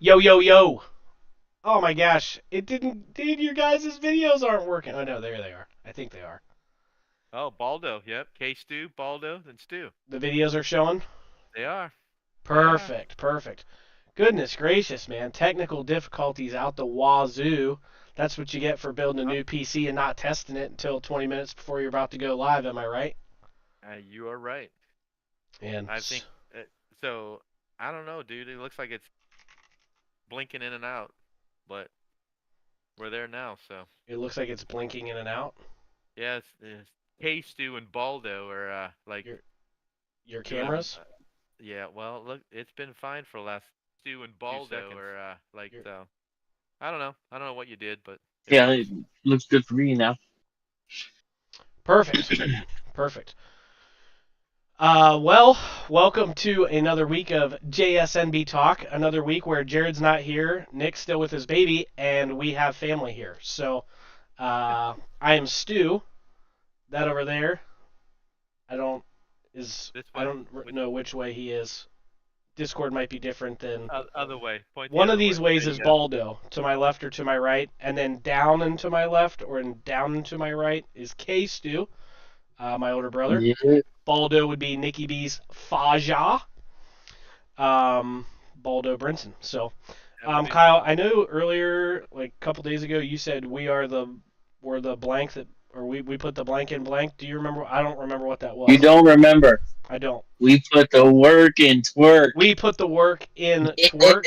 Yo, yo, yo. Oh my gosh. It didn't. Dude, your guys' videos aren't working. Oh no, there they are. I think they are. Oh, Baldo. Yep. K Stew, Baldo, and Stew. The videos are showing? They are. They are. Perfect, perfect. Goodness gracious, man. Technical difficulties out the wazoo. That's what you get for building a Oh, new PC and not testing it until 20 minutes before you're about to go live, am I right? you are right. And I think uh, so. I don't know, dude. It looks like it's blinking in and out, but we're there now. So it looks like it's blinking in and out. yeah, it's K Stew and Baldo are like Your your doing. cameras? Yeah. Well, look, it's been fine for the last Stew and Few Baldo seconds. are like Your, so. I don't know. I don't know what you did, but it Yeah, works. it looks good for me now. perfect. Perfect. Well, welcome to another week of JSNB Talk. Another week where Jared's not here, Nick's still with his baby, and we have family here. So, I am Stu. That over there, I don't This I way. don't know which way he is. Discord might be different than Other way. Point the one of other way. these ways There is you go. Baldo, to my left or to my right, and then down and to my left or down and to my right is K Stu, my older brother. Yeah. Baldo would be Nikki B's Faja, Baldo Brinson. So, That would be Kyle, me. I know earlier, like a couple days ago, you said we're the blank that, or we put the blank in blank. Do you remember? I don't remember what that You was. don't remember. I don't. We put the work in twerk. We put the work in twerk.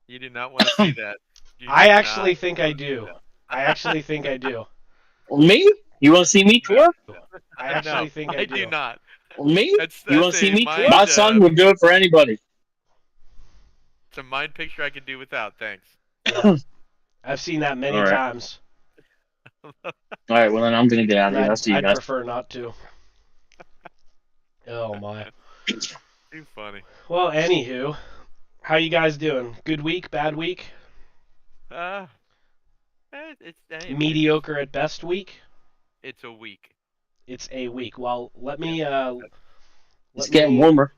You did not want to see that. You I did not actually think I want to see do. that. I actually think I do. Me? You want to see me No, twerk? I no, actually think I I do do. not. Me? You want That's to see a me twerk? My mind son would do it for anybody. it's a mind picture I can do without. Thanks. Yeah, I've seen that many All right. times, All right. Well, then I'm gonna get out and of here. I'll I'd see you I'd guys. prefer not to. Oh my. Too funny. Well, anywho, how you guys doing? Good week? Bad week? Uh, it's Mediocre at best week? it's a week. It's a week. Well, Yep. It's let getting me. warmer.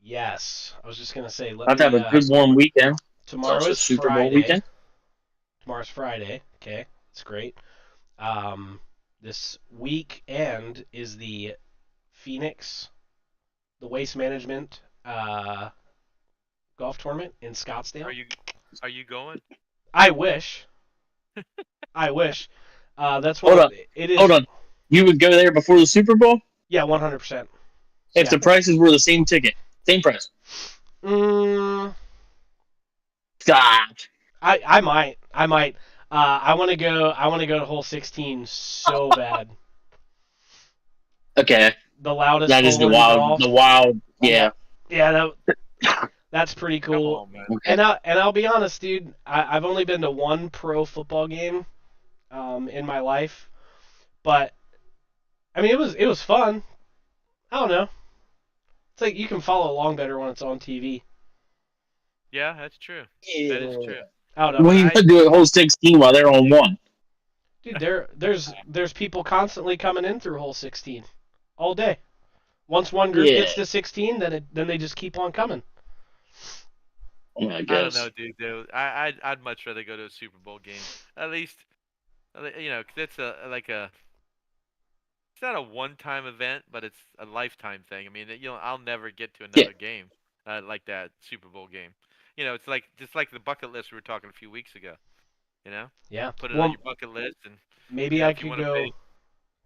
Yes, I was just gonna say, let About to have me. a good warm weekend. It's Tomorrow also is Super Bowl Friday. weekend. Tomorrow's Friday. Okay, it's great. Um, this weekend is the Phoenix, the Waste Management golf tournament in Are Scottsdale. you are you going? I wish. I wish. That's one Hold of on. it Hold is. on. You would go there before the Super Bowl Yeah, 100%. if Yeah. the prices were the same ticket, same price. Mm, Stop. I might. I might. I want to go. I want to go to hole 16 so bad. Okay, The loudest that is hole in the golf. wild. Yeah. Yeah. Yeah. That's pretty Come cool. on, man. Okay. And I'll be honest, dude. I've only been to one pro football game, in my life, but I mean it was fun. I don't know. It's like you can follow along better when it's on TV. Yeah, that's true. That is Yeah. true. I don't know, Well, but you gotta do it whole 16 while they're on one. dude, there's people constantly coming in through hole 16 all day. Once one group Yeah. gets to 16, then they just keep on coming. I I don't guess. know, dude. I'd much rather go to a Super Bowl game. At least, 'cause it's a like a it's not a one-time event, but it's a lifetime thing. I mean, I'll never get to Yeah. another game like that Super Bowl game. It's like just like the bucket list we were talking a few weeks ago. You know, Yeah. put it on Well, your bucket list, and maybe I if you could want to go.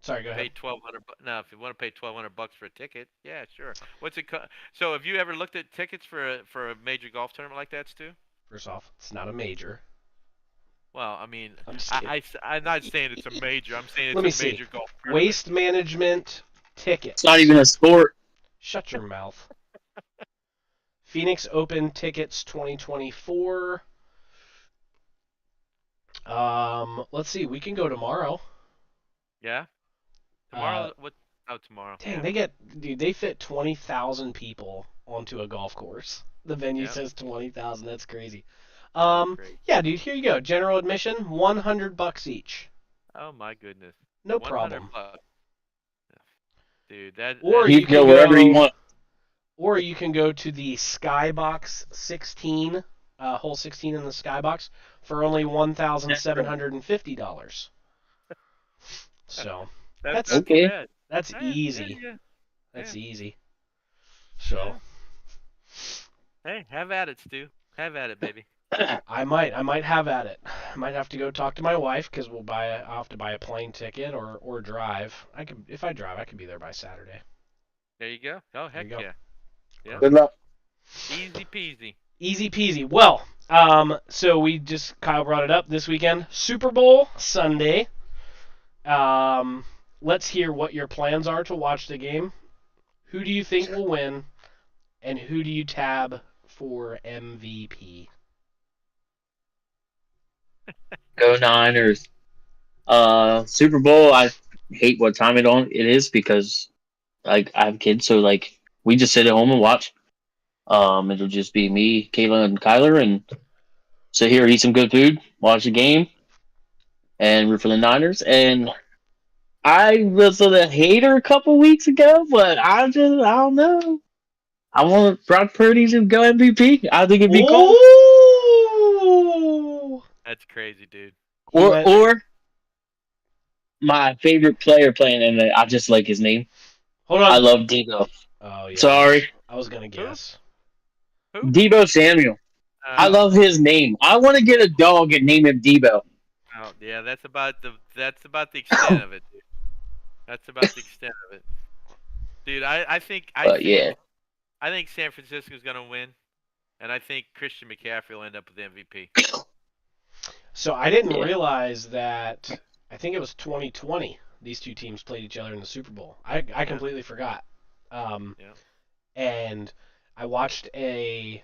Sorry, go pay ahead. 1,200, no, if you want to pay 1,200 bucks for a ticket, yeah, sure. What's it? So, have you ever looked at tickets for a major golf tournament like that, Stu? First off, it's not a major. Well, I mean, I'm just kidding. I'm not saying it's a major. I'm saying Let it's me a see. major golf tournament. Waste management It's not tickets. even a sport. Shut your mouth. Phoenix Open tickets 2024. Let's see. We can go tomorrow. Yeah. Uh, Tomorrow, what? Oh, tomorrow. dang, Yeah. they fit 20,000 people onto a golf course. The venue Yeah. says 20,000. That's crazy. That's great. Yeah, dude. Here you go. General admission, $100 each. Oh my goodness. No 100 problem. bucks. Dude, that Or is You you can can go wherever you go. want. Or you can go to the Skybox 16, hole 16 in the Skybox for only $1,750. So That's that's not too Okay. bad. that's Yeah, easy. yeah, That's yeah. easy. So Hey, have at it, Stu. Have at it, baby. I might have at it. I might have to go talk to my wife because I'll have to buy a plane ticket or drive. If I drive, I could be there by Saturday. There you go. Oh, There heck you go. yeah. Yep. Good luck. Easy peasy. Easy peasy. Well, so Kyle brought it up this weekend. Super Bowl Sunday. Um, let's hear what your plans are to watch the game. Who do you think will win, and who do you tab for MVP? Go Niners. Super Bowl. I hate what time it is because like I have kids, so like we just sit at home and watch. It'll just be me, Kayla, and Kyler, and sit here, eat some good food, watch the game, and root for the Niners. And I was a hater a couple weeks ago, but I don't know. I want Brock Purdy to go MVP. I think it'd be cool. Ooh! That's crazy, dude. He went. Or my favorite player playing, and I just like his name. Hold I on. love Debo. Oh yeah. Sorry, I was gonna guess. Who? Debo Samuel. I Oh, love his name. I want to get a dog and name him Debo. oh, yeah. That's about the extent of it, dude. That's about the extent of it, dude. But yeah, I think San Francisco's gonna win, and I think Christian McCaffrey will end up with the MVP. So I didn't yeah. realize that. I think it was 2020. These two teams played each other in the Super Bowl. I completely forgot. Yeah. And I watched a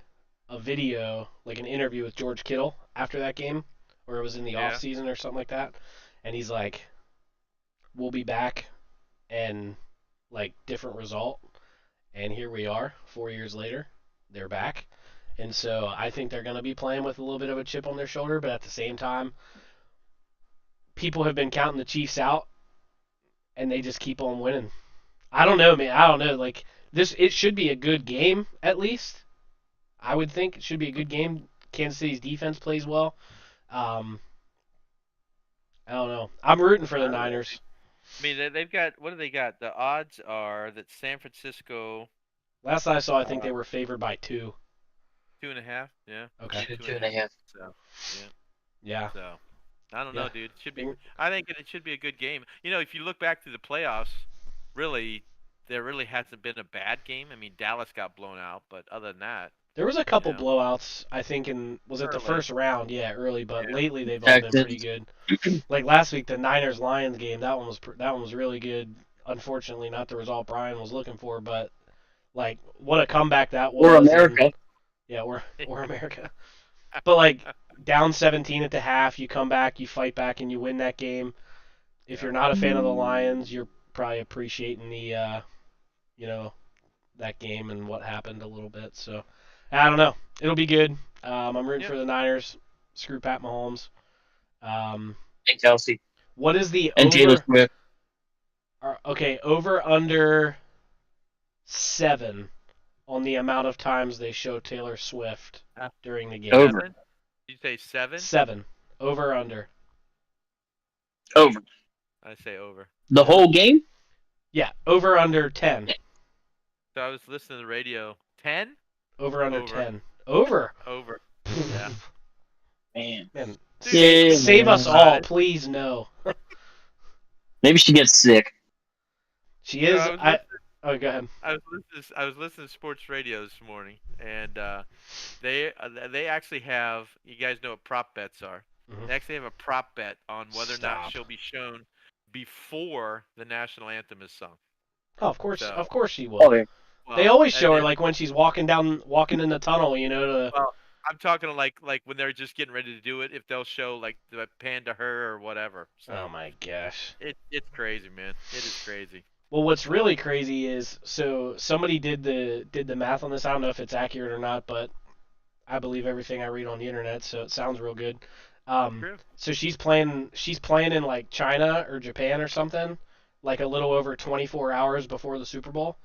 video, like an interview with George Kittle after that game, or it was in the off Yeah. season or something like that, and he's like, "We'll be back," and like different result, and here we are, 4 years later, they're back, and so I think they're gonna be playing with a little bit of a chip on their shoulder, but at the same time, people have been counting the Chiefs out, and they just keep on winning. I don't know, man. I don't know. Like this, it should be a good game at least. I would think it should be a good game. Kansas City's defense plays well. Um, I don't know. I'm rooting for the Niners. I mean, they've got what do they got? The odds are that San Francisco Last I saw, I think uh, they were favored by 2. 2.5. Yeah. Okay. Yeah, 2.5. So yeah. Yeah. So I don't Yeah. know, dude. It should be. I think it should be a good game. You know, if you look back to the playoffs, really, there really hasn't been a bad game. I mean, Dallas got blown out, but other than that, There was a couple know. blowouts, I think, was it the Early. first round? Yeah, early, but Yeah. lately they've all been pretty Texans. good. Like last week, the Niners Lions game, that one was really good. Unfortunately, not the result Brian was looking for, but like what a comeback that Or was. And America. yeah, or America. But like down 17 at the half, you come back, you fight back, and you win that game. If Yeah. you're not a fan of the Lions, you're probably appreciating the you know that game and what happened a little bit. So I don't know. It'll be good. I'm rooting Yeah. for the Niners. Screw Pat Mahomes. And Kelsey. What is the And Taylor over? Swift. Okay, over under 7 on the amount of times they show Taylor Swift during the game. Over. 7? Did you say 7? 7. Over under. Over. I say over. The whole game? Yeah, over under 10. So I was listening to the radio. 10? Over under Over. 10. Over. Over. Yeah. Man. Man, Yeah, save man. us all, please. No. Maybe she gets sick. She is. No, I was Oh, go ahead. I was listening to sports radio this morning, and they actually have. You guys know what prop bets are. Mhm. They actually have a prop bet on whether or not Stop. she'll be shown before the national anthem is sung. Oh, of course she will. Oh, yeah. They Well, always show her and- like when she's walking in the tunnel, you know. Well, I'm talking like when they're just getting ready to do it. If they'll show like the pan to her or whatever. So Oh my gosh. it's crazy, man. It is crazy. Well, what's really crazy is so somebody did the math on this. I don't know if it's accurate or not, but I believe everything I read on the internet, so it sounds real good. True. So she's playing in like China or Japan or something, like a little over 24 hours before the Super Bowl.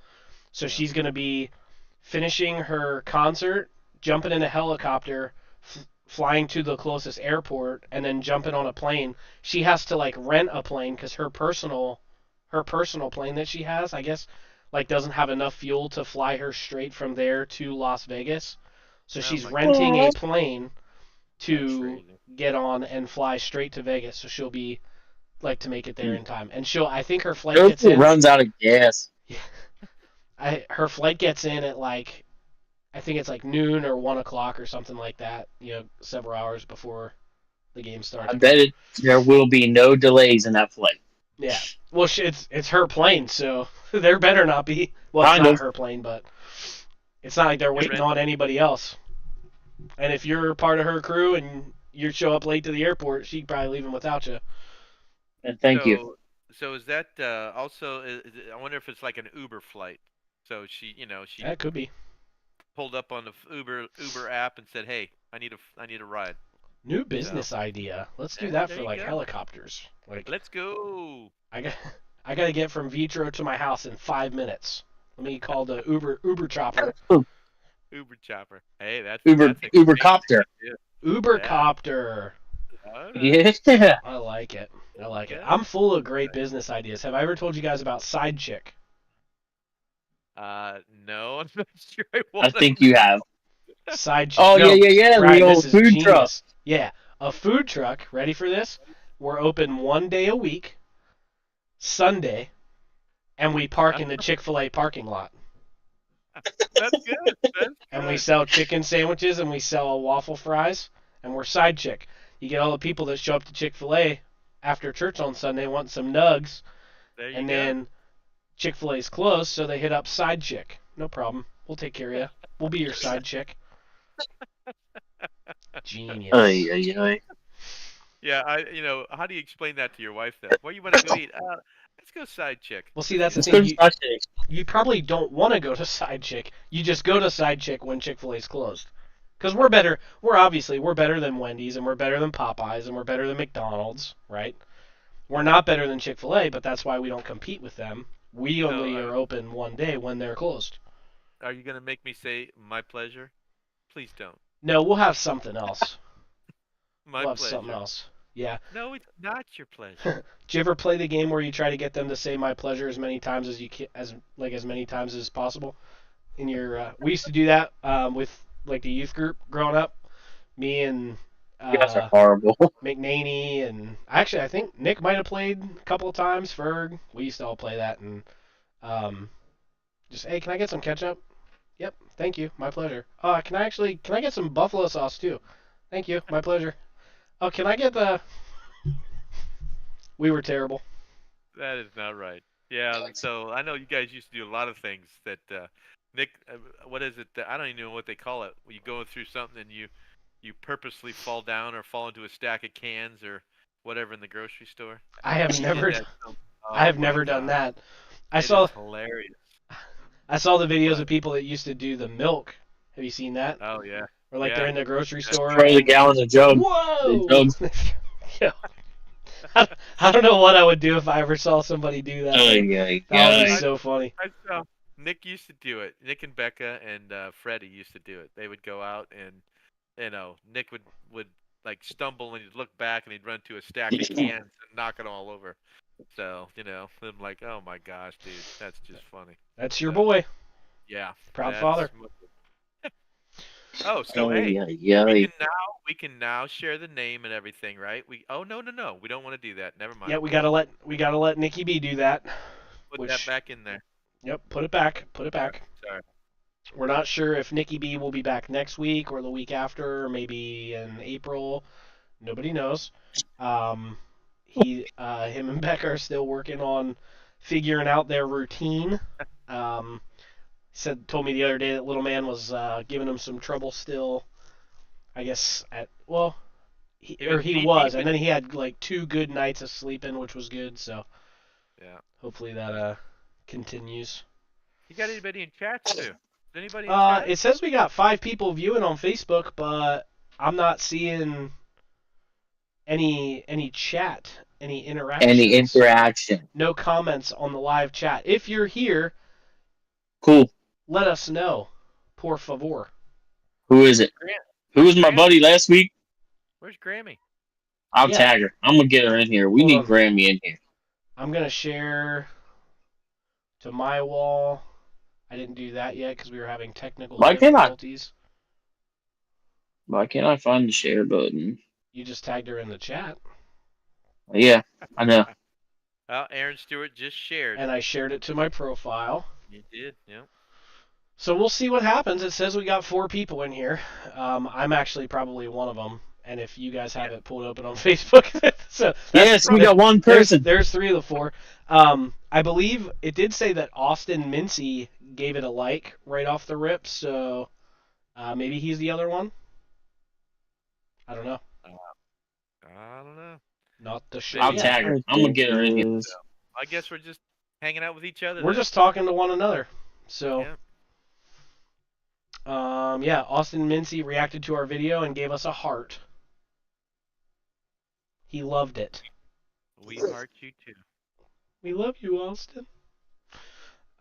So Yeah. she's gonna be finishing her concert, jumping in a helicopter, flying to the closest airport, and then jumping on a plane. She has to like rent a plane because her personal plane that she has, I guess, like doesn't have enough fuel to fly her straight from there to Las Vegas. So Oh she's my God, renting a Oh, plane that's to crazy. get on and fly straight to Vegas. So she'll be like to make it there hmm. in time. And I think her flight Those gets in. runs out of gas. Her flight gets in at like I think it's like noon or 1 o'clock or something like that. Several hours before the game I starts. But bet there will be no delays in that flight. yeah, well, it's her plane, so there better not be. Well, it's Kind not of. her plane, but it's not like they're You're waiting renting. on anybody else. And if you're part of her crew and you show up late to the airport, she'd probably leave them without you. And thank you. So is that also? I wonder if it's like an Uber flight. So she That could be. pulled up on the Uber app and said, "Hey, I need a ride." New So business idea. Let's do yeah, that there for you like go. helicopters. Like Let's go. I got I got to get from Vitro to my house in 5 minutes. Let me call the Uber chopper. Uber chopper. Hey, that's a Uber great copter. idea. Uber Yeah. copter. All right. Yeah. I like it. I like it. Yeah. I'm full of great business ideas. Have I ever told you guys about Side Chick? No, I'm not sure I I want to think you have. Side Chick. Oh yeah, No, yeah, yeah. The Brian, this old is food truck. genius. Yeah, a food truck. Ready for this? We're open 1 day a week, Sunday, and we park in the Chick-fil-A parking lot. That's good. That's And we good. sell chicken sandwiches and we sell waffle fries, and we're Side Chick. You get all the people that show up to Chick-fil-A after church on Sunday want some nugs, There you and go. then Chick-fil-A's closed, so they hit up Side Chick. No problem. We'll take care of you. We'll be your Side Chick. Ay, Genius. ay, ay. Yeah, how do you explain that to your wife then? Where you want to go eat? Let's go side chick. Well, see, that's the Let's thing. go to You Side Chick. you probably don't want to go to Side Chick. You just go to Side Chick when Chick-fil-A's closed. Because we're better. We're better than Wendy's, and we're better than Popeyes, and we're better than McDonald's, right? We're not better than Chick-fil-A, but that's why we don't compete with them. We So, only are open 1 day when they're closed. are you gonna make me say my pleasure? Please don't. No, we'll have something else. My We'll have something pleasure. else. Yeah. No, it's not your pleasure. Do you ever play the game where you try to get them to say "my pleasure" as many times as you can, as many times as possible? We used to do that with like the youth group growing up. Me and You guys are uh, horrible. McNaney and actually I think Nick might have played a couple of times. Ferg, we used to all play that and um, just hey, can I get some ketchup? Yep, thank you, my pleasure. Can I get some buffalo sauce too? Thank you, my pleasure. Oh, can I get the? We were terrible. That is not right. Yeah, so I know you guys used to do a lot of things that Nick, what is it? I don't even know what they call it. When you go through something and you purposely fall down or fall into a stack of cans or whatever in the grocery store. I have You did never, that. I Oh have my never done God, that. I it is saw, hilarious. I saw the videos of But people that used to do the milk. Have you seen that? oh yeah, Or like they're yeah. in the grocery That's store Spray the and gallons of jug. The whoa! jugs. Yeah. I don't know what I would do if I ever saw somebody do that, but Ay, ay, that would be ay. so funny. I saw Nick used to do it. Nick and Becca and Freddie used to do it. They would go out and Nick would like stumble and he'd look back and he'd run to a stack of cans and knock it all over. So I'm like, oh my gosh, dude, that's just funny. That's your So boy, yeah, proud that's. father. Oh, so Ay, hey, ay, ay. we can now share the name and everything, right? No, we don't want to do that. Never Yeah, mind. we gotta let Nikki B do that. Put that Which, back in there. yep, put it back, put it Sorry. back. Sorry. We're not sure if Nikki B will be back next week or the week after, or maybe in April. Nobody knows. Him and Becca are still working on figuring out their routine. Um, told me the other day that little man was giving him some trouble still. I guess he He was, deep and in. then he had like 2 good nights of sleeping, which was good. So Yeah. hopefully that continues. You got anybody in chat too? Is anybody in chat? It says we got 5 people viewing on Facebook, but I'm not seeing any chat, any Any interactions, interaction. no comments on the live chat. If you're here, Cool. let us know. Por favor. Who is it? Grant, Who was my Grammy. buddy last week? Where's Grammy? I'll Yeah. tag her. I'm gonna get her in here. We Hold need on. Grammy in here. I'm going to share to my wall. I didn't do that yet because we were having technical Why can't I? difficulties. Why can't I find the share button? You just tagged her in the chat. Yeah, I know. Well, Aaron Stewart just shared. And I shared it to my profile. You did, yeah. So we'll see what happens. It says we got 4 people in here. I'm actually probably one of them. And if you guys have it pulled open on Facebook, so Yes, we got one person. There's 3 of the 4. I believe it did say that Austin Mincy gave it a like right off the rip. So maybe he's the other one. I don't know. I don't know. Not the show I'll yet. tag her. I'm gonna get her in here. I guess we're just hanging out with each other. We're then. just talking to one another. So. Yeah. Austin Mincy reacted to our video and gave us a heart. He loved it. We heart you too. We love you, Austin.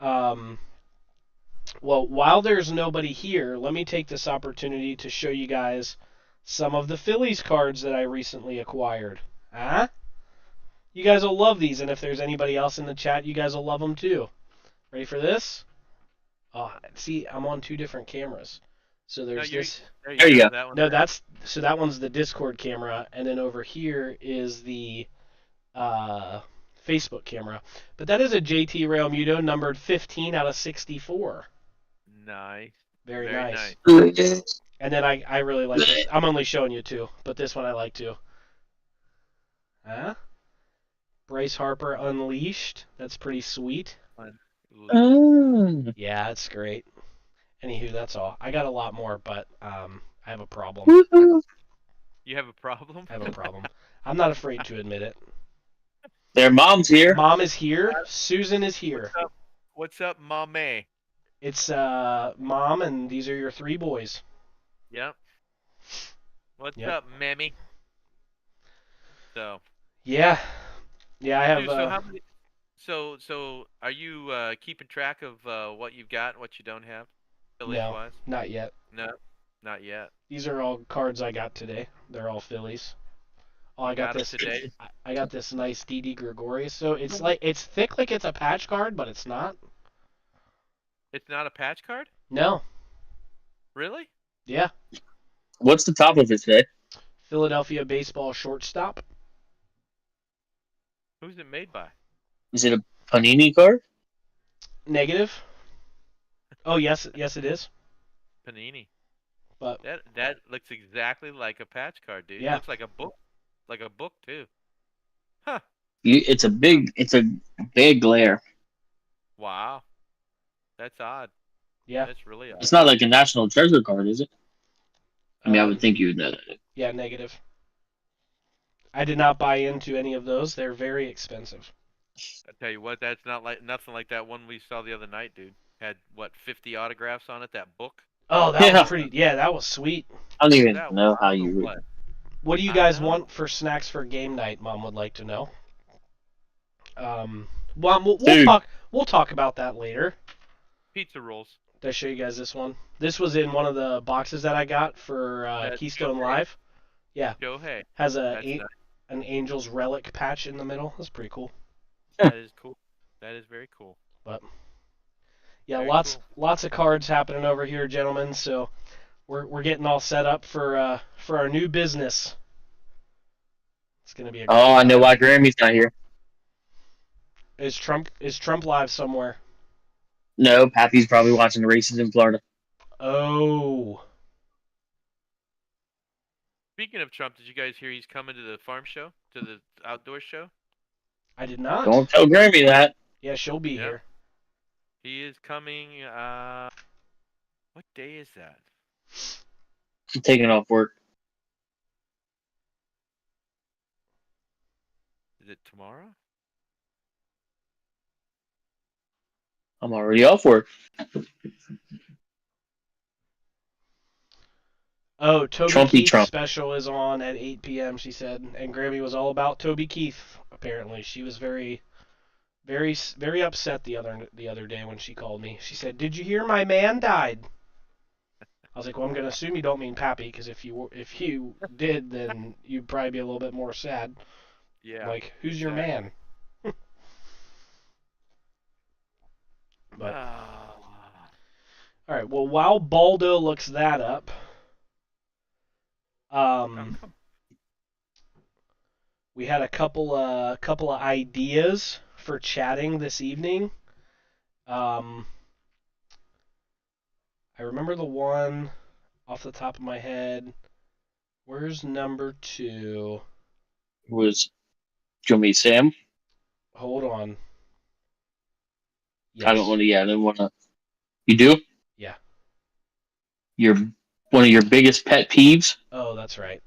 Well, while there's nobody here, let me take this opportunity to show you guys some of the Phillies cards that I recently acquired. Huh? You guys will love these, and if there's anybody else in the chat, you guys will love them too. Ready for this? Oh, see, I'm on 2 different cameras. So there's this. There you go. That one No, there. that one's the Discord camera, and then over here is the Facebook camera. But that is a JT Real Muto numbered 15 out of 64. Nice. Very nice. And then I really like it. I'm only showing you 2, but this one I like too. Huh? Bryce Harper Unleashed. That's pretty sweet. Yeah, it's great. Anywho, that's all. I got a lot more, but I have a problem. You have a problem? I have a problem. I'm not afraid to admit it. Their mom's here. Mom is here. Susan is here. What's up, Mame? It's Mom, and these are your 3 boys. Yep. What's Yep. up, Mammy? So. Yeah, I have. Dude, so how many? So are you keeping track of what you've got, and what you don't have, Phillies No. wise? Not yet. No, not yet. These are all cards I got today. They're all Phillies. Oh, I got it this today. I got this nice DD Gregorius. So it's thick like it's a patch card, but it's not. It's not a patch card? No. Really? Yeah. What's the top of it say? Philadelphia baseball shortstop. Who's it made by? Is it a Panini card? Negative. Oh yes, it is. Panini. But That looks exactly like a patch card, dude. Yeah. It looks like a book too. Huh. It's a big glare. Wow. That's odd. yeah. That's really odd. It's not like a national treasure card, is it? I mean, I would think you would know that. Yeah, negative. I did not buy into any of those. They're very expensive. I tell you what, that's nothing like that one we saw the other night, dude. Had what, 50 autographs on it? That book. Oh, that Yeah. was pretty. Yeah, that was sweet. I don't even That know was how you would. what? What do you I guys know. want for snacks for game night? Mom would like to know. Well, we'll Dude. talk. We'll talk about that later. Pizza rolls. Did I show you guys this one? This was in one of the boxes that I got for That's Keystone okay. Live. Yo, hey. Has That's nice. an Angel's relic patch in the middle. That's pretty cool. That is cool. That is very cool. But yeah, Very lots of cards happening over here, gentlemen. So we're getting all set up for our new business. It's gonna be a. Oh, I know why Grammy's not here. Is Trump live somewhere? No, Pappy's probably watching the races in Florida. Oh. Speaking of Trump, did you guys hear he's coming to the farm show, to the outdoor show? I did not. Don't tell Grammy that. Yeah, she'll be Yeah. here. He is coming. What day is that? I'm taking off work. Is it tomorrow? I'm already off work. Oh, Toby Trumpy Keith Trump. special is on at 8 p.m. She said, and Grammy was all about Toby Keith. Apparently, she was very, very, very upset the other day when she called me. She said, "Did you hear my man died?" was like, well, I'm gonna assume you don't mean Pappy, because if you did, then you'd probably be a little bit more sad. Yeah, Like, who's your exactly. man? But Ah. all right. Well, while Baldo looks that up, Oh, um, come. we had a couple of ideas for chatting this evening. Um, I remember the one off the top of my head. Where's number two? Was Jimmy Sam? Hold on. I don't Yes. want to. Yeah, I don't want to. You do? Yeah. Your one of your biggest pet peeves, Oh, that's right.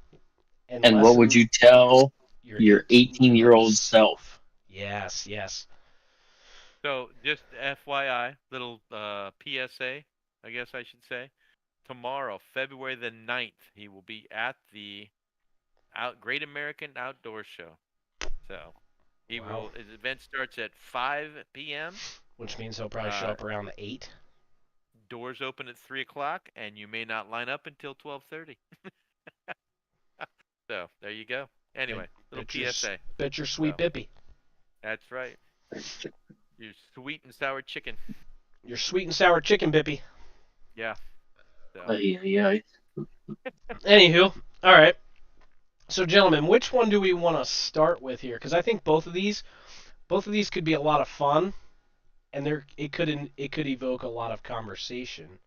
And and what would lessen you tell your your 18-year-old 18-year-old self? self. Yes, yes. So just FYI, little PSA, I guess I should say. Tomorrow, February the 9th, he will be at the Great American Outdoor Show. So Wow. his event starts at 5 p.m. Which means he'll probably show Uh, up around the 8. doors open at 3 o'clock, and you may not line up until 12:30. So there you go. Bet, Anyway, little bet your, PSA. bet your sweet So bippy. that's right. You sweet and sour chicken. Your sweet and sour chicken bippy. Yeah. So Yeah. Anywho, all right. So, gentlemen, which one do we want to start with here? Because I think both of these could be a lot of fun, and it could evoke a lot of conversation.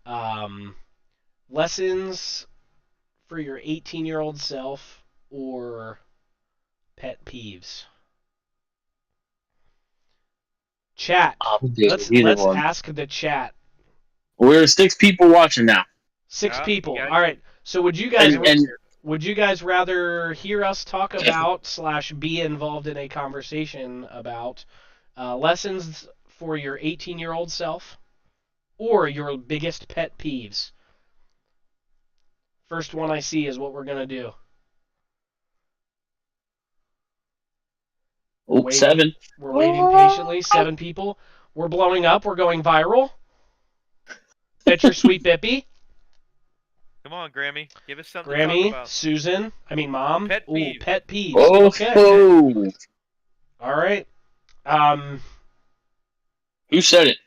Um, lessons for your 18-year-old self or pet peeves. Chat. I'm good Let's with either let's one. ask the chat. We're 6 people watching now, Six you people. got All right. So and would you guys rather hear us talk about slash be involved in a conversation about lessons for your 18-year-old self or your biggest pet peeves? First one I see is what we're gonna do. We're waiting. 7. We're waiting patiently. 7 people. We're blowing up. We're going viral. Bet your sweet bippy. come on, Grammy. Give us something to talk Grammy, about. Susan. I mean, Mom. Pet Ooh, peeves. pet peeves. Oh, Okay. oh, All right. Um, who said it?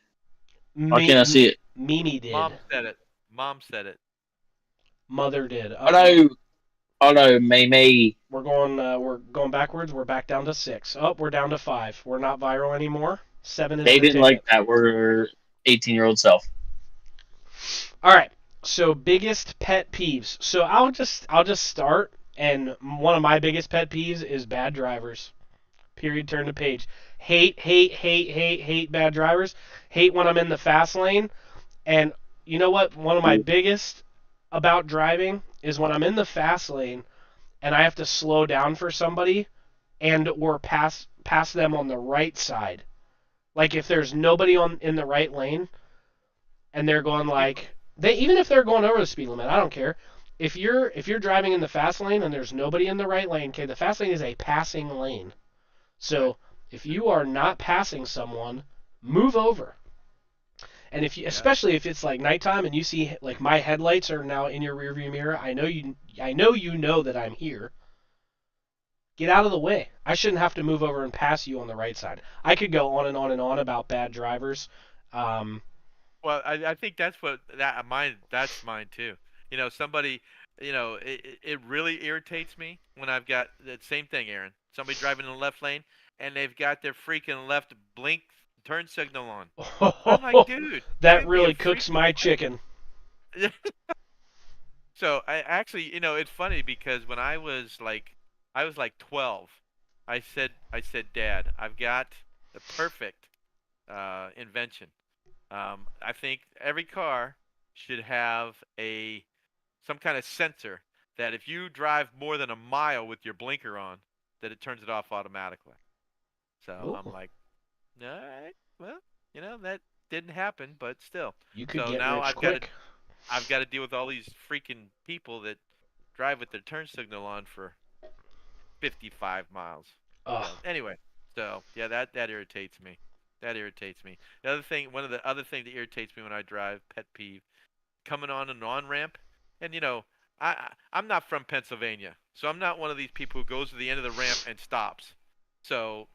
Why me, can't I see it? Mimi did. Mom said it. Mom said it. Mother did. Hello, hello, May May. We're going backwards. We're back down to 6. Oh, we're down to 5. We're not viral anymore. 7 is They the didn't like ticket. that. We're 18-year-old self. All right. So biggest pet peeves. So I'll just start. And one of my biggest pet peeves is bad drivers. Period. Turn the page. Hate, hate, hate, hate, hate bad drivers. Hate when I'm in the fast lane. And you know what? One of my biggest about driving is when I'm in the fast lane and I have to slow down for somebody and or pass them on the right side. Like if there's nobody on in the right lane and they're going Speed limit. like they even if they're going over the speed limit, I don't care. If you're driving in the fast lane and there's nobody in the right lane, okay, the fast lane is a passing lane. Right. So if you are not passing someone, move over. And if you, Yeah. especially if it's like nighttime and you see like my headlights are now in your rearview mirror, I know you know that I'm here. Get out of the way. I shouldn't have to move over and pass you on the right side. I could go on and on and on about bad drivers. Um, Well, I think that's mine too. Somebody, it really irritates me when I've got the same thing, Aaron. Somebody driving in the left lane and they've got their freaking left blink turn signal on. I'm like, dude, that give me a really cooks freaking my break. chicken. So I actually, it's funny because when I was like 12, I said, Dad, I've got the perfect invention. I think every car should have some kind of sensor that if you drive more than a mile with your blinker on, that it turns it off automatically. So I'm Oh, like, all right, well, that didn't happen, but still. you could So get now rich quick. I've got to deal with all these freaking people that drive with their turn signal on for 55 miles. So Ugh. anyway, so yeah, that irritates me. That irritates me. One of the other thing that irritates me when I drive, pet peeve, coming on an on ramp, and I'm not from Pennsylvania, so I'm not one of these people who goes to the end of the ramp and stops. So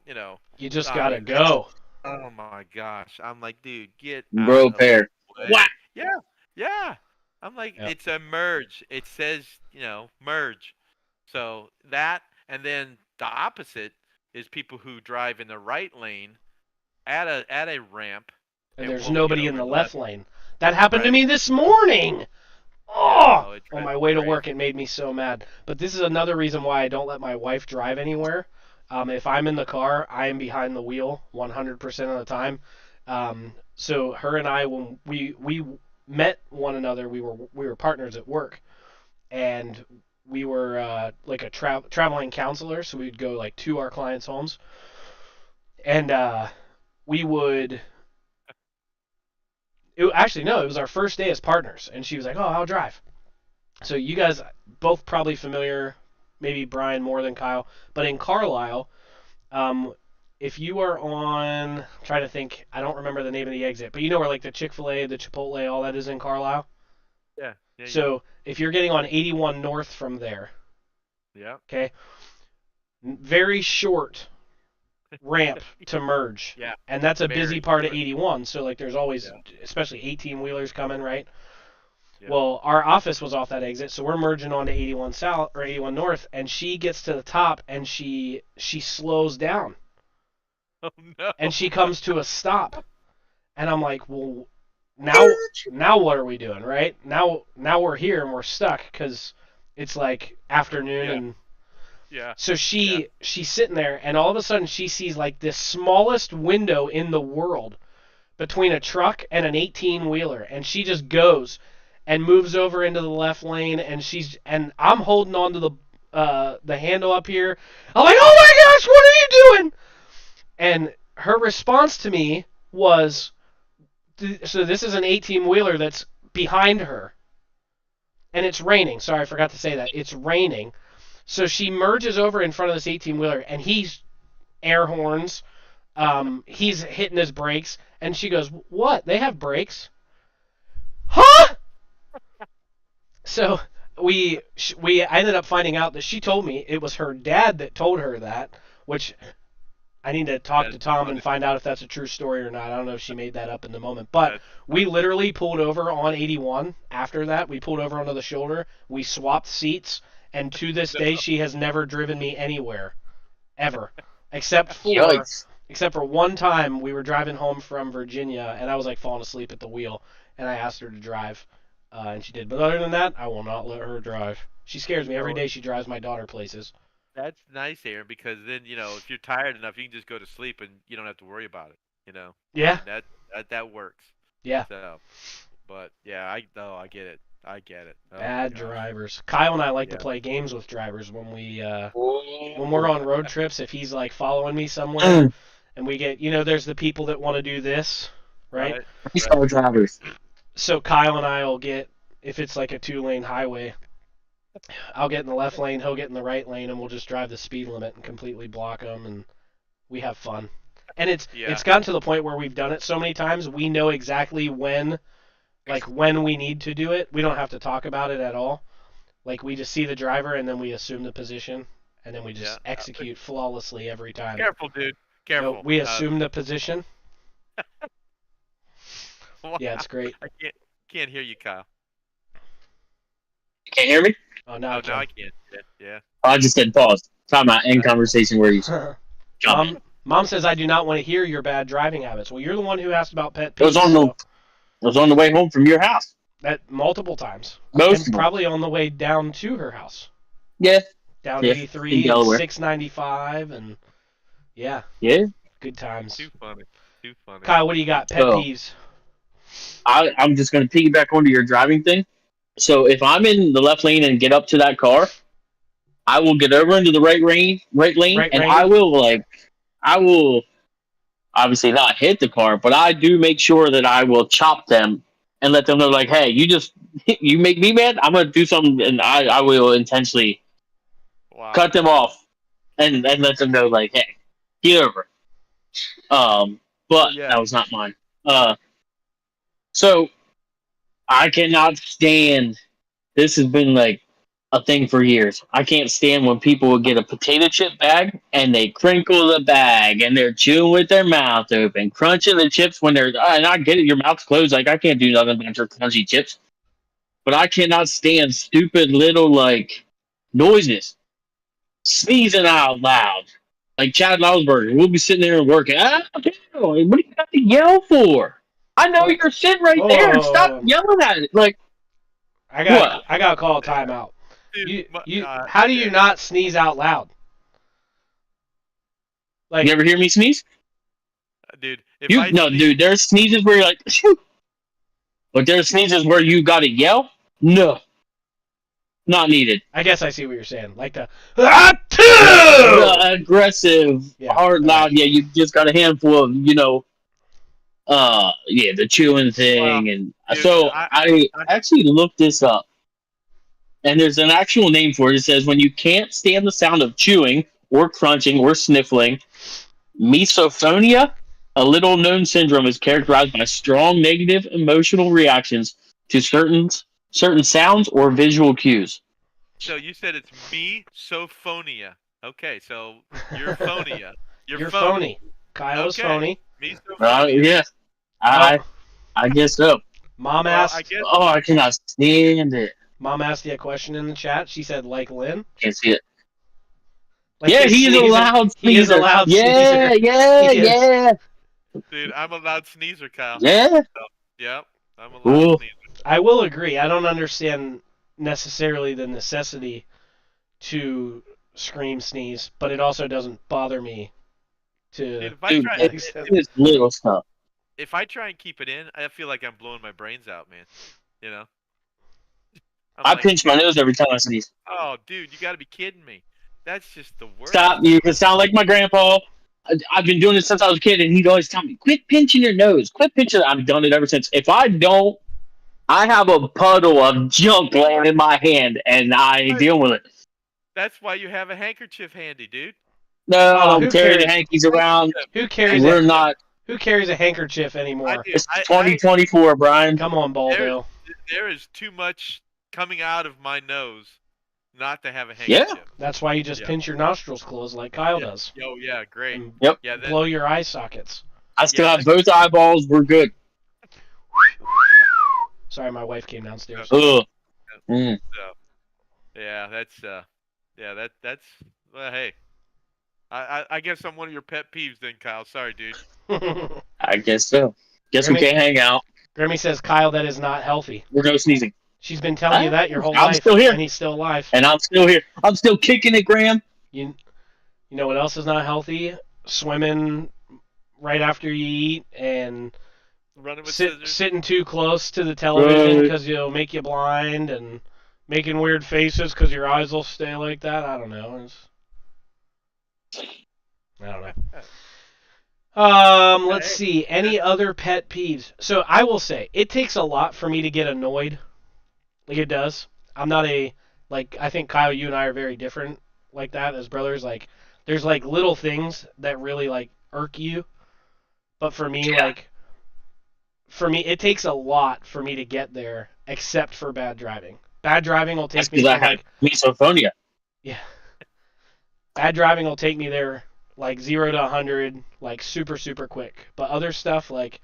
You just I gotta mean that's go. oh my gosh, I'm like, dude, get out Bro, of the pair. way. What? Yeah, yeah. I'm like, Yep. it's a merge. It says merge. So that, and then the opposite is people who drive in the right lane at a ramp And and there's won't get nobody in over the the left left. lane. That happened to Right. me this morning. Yeah. Oh, Oh, it on drives my me way to work, crazy. it made me so mad. But this is another reason why I don't let my wife drive anywhere. If I'm in the car, I am behind the wheel 100% of the time. So her and I, when we met one another, we were partners at work, and we were like a traveling counselor. So we'd go like to our clients' homes, and we would. Actually, no, it was our first day as partners, and she was like, "Oh, I'll drive." So you guys both probably familiar, maybe Brian more than Kyle, but in Carlisle, um, if you are on, I'm trying to think, I don't remember the name of the exit, but you know where like the Chick-fil-A, the Chipotle, all that is in Carlisle. Yeah. Yeah. Yeah. So if you're getting on 81 north from there, Yeah. okay, very short ramp to merge, Yeah. and that's a busy Very part of short. 81. So like there's always, Yeah. especially 18 wheelers coming, right? Yeah. Well, our office was off that exit, so we're merging onto 81 South or 81 North, and she gets to the top and she slows down Oh no. and she comes to a stop, and I'm like, well, now what are we doing, right? Now we're here and we're stuck because it's like afternoon, Yeah. and Yeah. so Yeah. she's sitting there, and all of a sudden she sees like this smallest window in the world between a truck and an 18 wheeler, and she just goes and moves over into the left lane, and I'm holding on to the handle up here. I'm like, oh my gosh, what are you doing? And her response to me was, so this is an 18 wheeler that's behind her, and it's raining. Sorry, I forgot to say that it's raining. So she merges over in front of this 18 wheeler, and he's air horns. He's hitting his brakes, and she goes, "What? They have brakes?" Huh? So we ended up finding out that she told me it was her dad that told her that, which I need to talk to That's Tom and funny. find out if that's a true story or not. I don't know if she made that up in the moment, but That's we funny. literally pulled over on 81 after that. We pulled over onto the shoulder. We swapped seats, and to this No. day she has never driven me anywhere ever, except for Yikes. except for one time we were driving home from Virginia, and I was like falling asleep at the wheel, and I asked her to drive, and she did. But other than that, I will not let her drive. She scares me every No, day. She drives my daughter places. that's nice, Aaron, because then if you're tired enough, you can just go to sleep and you don't have to worry about it. I Yeah, mean that works. yeah. So, but yeah, I get it. I get it. Oh my Bad gosh. drivers. Kyle and I like to Yeah. play games with drivers when we're Oh. on road trips. If he's like following me somewhere, and we get, there's the people that want to do this, right? Right. Police Right. car drivers. So Kyle and I will get, if it's like a 2-lane highway, I'll get in the left lane, he'll get in the right lane, and we'll just drive the speed limit and completely block them, and we have fun. And it's Yeah. gotten to the point where we've done it so many times, we know exactly when we need to do it. We don't have to talk about it at all. Like we just see the driver and then we assume the position and then we Yeah. just execute flawlessly every time. Careful, dude. No, Careful. we assume the position. Wow. Yeah, it's great. I can't hear you, Kyle. You can't hear me? Oh, now I Oh, now can. I can. Yeah. I just said pause. Time out. End conversation where you jump in. Mom says I do not want to hear your bad driving habits. Well, you're the one who asked about pet It was peeves, on the so it was on the way home from your house. that multiple times, Most and of them. probably on the way down to her house, Yeah. down Yeah. In 83 and Delaware. 695, and yeah, Yeah. good times. Too funny. Too funny. Kyle, what do you got? Pet So peeves. I'm just gonna piggyback onto your driving thing. So if I'm in the left lane and get up to that car, I will get over into the right lane, Right and lane. I will obviously not hit the car, but I do make sure that I will chop them and let them know, like, hey, you just you make me mad, I'm gonna do something, and I will intentionally Wow. cut them off and let them know, like, hey, get over. But So yeah. that was not mine. Uh, so I cannot stand. This has been like a thing for years. I can't stand when people will get a potato chip bag and they crinkle the bag and they're chewing with their mouth open, crunching the chips when they're. And I get it, your mouth's closed. Like I can't do nothing but your crunchy chips. But I cannot stand stupid little like noises, sneezing out loud. Like Chad Lausberger, we'll be sitting there and working. What do you got to yell for? I know What? you're sitting right there. And stop Whoa. yelling at it. Like I got what? I got to call a timeout. Dude, You how do you not sneeze out loud? You Like ever hear me sneeze? dude, if You I no, sneeze, dude. There's sneezes where you're like, shoo. But there's sneezes where you gotta yell. No, not needed. I guess I see what you're saying. Like the The aggressive, Yeah, hard, all loud. right. Yeah, you just got a handful of yeah, the chewing well, thing, and dude, so I I actually looked this up, and there's an actual name for it. It says when you can't stand the sound of chewing or crunching or sniffling, misophonia, a little known syndrome, is characterized by strong negative emotional reactions to certain sounds or visual cues. so you said it's me sophonia. Okay, so you're phonia. You're You're phony. phony. Kyle is Okay, phony. me sophonia. Yeah, Oh, I guess so. mom Well, I asked. guess Oh, I cannot stand it. Mom asked you a question in the chat. She said, like Lynn. Can't see it. Like Yeah, his he is a sneezer. loud He is a sneezer. loud Yeah, sneezer. yeah, He is. yeah, dude, I'm a loud sneezer, Kyle. yeah. Yep, I'm a loud Cool. sneezer. I will agree. I don't understand necessarily the necessity to scream sneeze, but it also doesn't bother me Dude, to if I Dude, try, that it's, extent. it's little stuff. if I try and keep it in, I feel like I'm blowing my brains out, man. You know, I'm I like, pinch my nose every time I sneeze. oh, dude, you got to be kidding me. That's just the worst. Stop. You can sound like my grandpa. I've been doing it since I was a kid, and he'd always tell me, quit pinching your nose. Quit pinching. I've done it ever since. If I don't, I have a puddle of junk laying in my hand, and I Right. deal with it. That's why you have a handkerchief handy, dude. No, I Oh, don't who carry the cares? hankies around. Who carries We're a not. Who carries a handkerchief I anymore? do. It's I 2024, Brian. Come on, there Baldo. there is too much coming out of my nose not to have a Yeah. handkerchief. That's why you just Yeah. pinch your nostrils closed like Kyle Yeah. does. Oh yeah, great. And Yep. Yeah, then blow your eye sockets. I still Yeah, have both eyeballs. We're good. Sorry, my wife came downstairs. Ugh. Mm, so yeah, that's well, hey. I guess I'm one of your pet peeves then, Kyle. Sorry, dude. I guess so. Guess we Grammy, can't hang out. Grammy says, Kyle, that is not healthy. We're no sneezing. She's been telling you that your whole I'm life, still here. and he's still alive. And I'm still here. I'm still kicking it, Graham. You know what else is not healthy? Swimming right after you eat and Running with scissors. sitting too close to the television Right. because it'll make you blind and making weird faces because your eyes will stay like that. I don't know. I don't know. Let's see. Any other pet peeves? So I will say it takes a lot for me to get annoyed. Like it does. I'm not I think Kyle, you and I are very different like that as brothers. Like there's like little things that really like irk you, but for me Yeah. it takes a lot for me to get there, except for bad driving. Bad driving will That's take me because I from have misophonia. yeah. Bad driving will take me there like 0 to 100 like super super quick. But other stuff like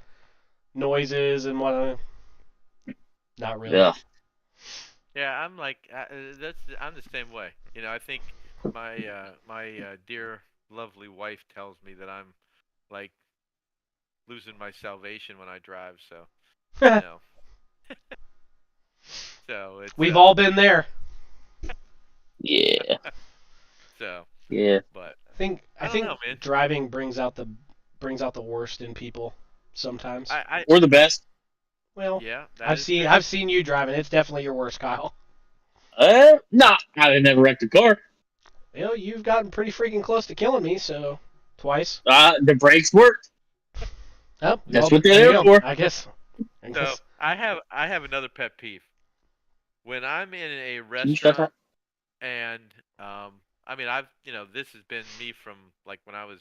noises and what not really. Yeah. Yeah, I'm like I'm the same way. You know, I think my dear lovely wife tells me that I'm like losing my salvation when I drive. So you know, so it's We've all been there. Yeah. so. Yeah. But I don't think know, man. driving brings out the worst in people sometimes. We're the best. Well, yeah, that I've is seen true. I've seen you driving. It's definitely your worst, Kyle. Nah. I never wrecked a car. Well, you've gotten pretty freaking close to killing me, so twice. The brakes worked. Oh, That's well, what they're there you there go. for. I guess. So I have another pet peeve. When I'm in a You shut restaurant up. and I mean this has been me from like when I was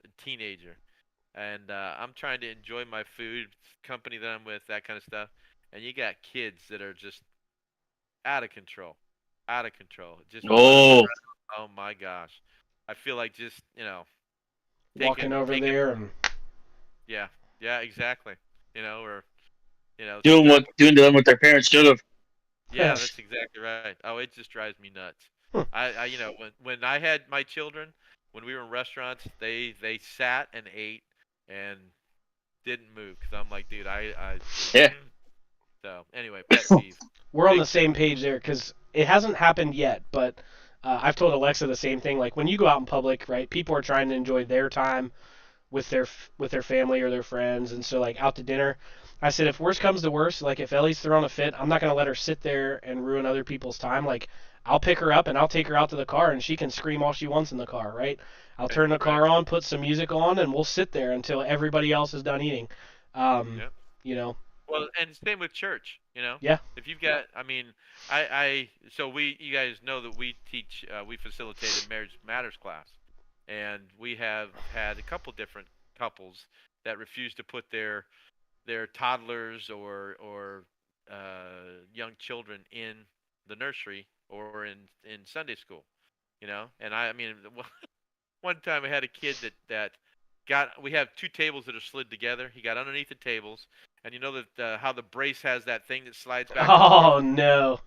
a teenager, and I'm trying to enjoy my food, company that I'm with, that kind of stuff, and you got kids that are just out of control, out of control, just running Oh, around. Oh my gosh, I feel like just Walking over taking there and yeah, yeah, exactly. Or doing start. what doing to them what their parents should have. Yeah, that's exactly right. Oh, it just drives me nuts. Hmm. When I had my children, when we were in restaurants, they sat and ate and didn't move because I'm like, dude, I. Yeah. So anyway, pet peeve. we're on Big the pet same peeve. page there because it hasn't happened yet, but I've told Alexa the same thing. Like when you go out in public, right? People are trying to enjoy their time with their family or their friends, and so like out to dinner. I said if worst comes to worst, like if Ellie's throwing a fit, I'm not gonna let her sit there and ruin other people's time. Like I'll pick her up and I'll take her out to the car and she can scream all she wants in the car, right? I'll turn the Right. car on, put some music on, and we'll sit there until everybody else is done eating. Um, Yep. you know, Well, and same with church. yeah. If you've got, I mean, so you guys know that we teach, we facilitated marriage matters class, and we have had a couple different couples that refuse to put their toddlers or young children in the nursery or in Sunday school, And I mean, one time I had a kid that we have two tables that are slid together. He got underneath the tables, and you know that how the brace has that thing that slides back and forth. Oh no.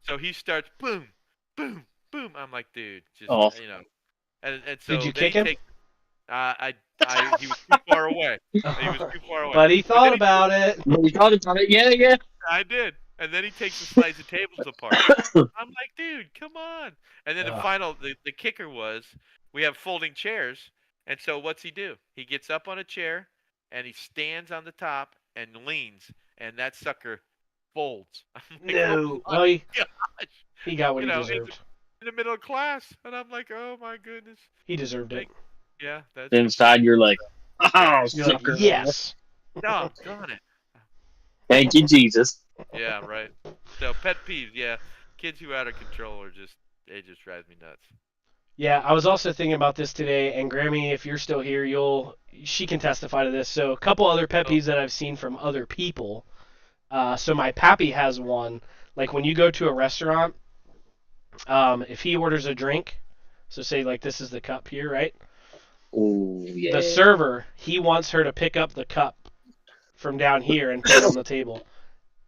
So he starts boom, boom, boom. I'm like, dude, just Oh, and Did so you then kick he him? takes. He was too far away. He was too far away. But he But then thought about it. we thought about it. Yeah, yeah. I did. And then he takes and slides the tables apart. I'm like, dude, come on. And then Ugh. the kicker was we have folding chairs. And so what's he do? He gets up on a chair and he stands on the top and leans, and that sucker folds. I'm like, oh No. my Well, gosh. he got what You he know, in deserved. the middle of class. And I'm like, oh my goodness. He deserved it. Like, yeah, that's for sure. Inside, you're like, Yeah. oh, You're like, sucker. yes. Doggone it. Thank you, Jesus. Yeah, right. So pet peeves, yeah. Kids who are out of control they just drive me nuts. Yeah, I was also thinking about this today, and Grammy, if you're still here, she can testify to this. So a couple other pet Oh, peeves that I've seen from other people. So my pappy has one. Like when you go to a restaurant, if he orders a drink, so say like this is the cup here, right? Oh, The yeah. server, he wants her to pick up the cup from down here and put it on the table.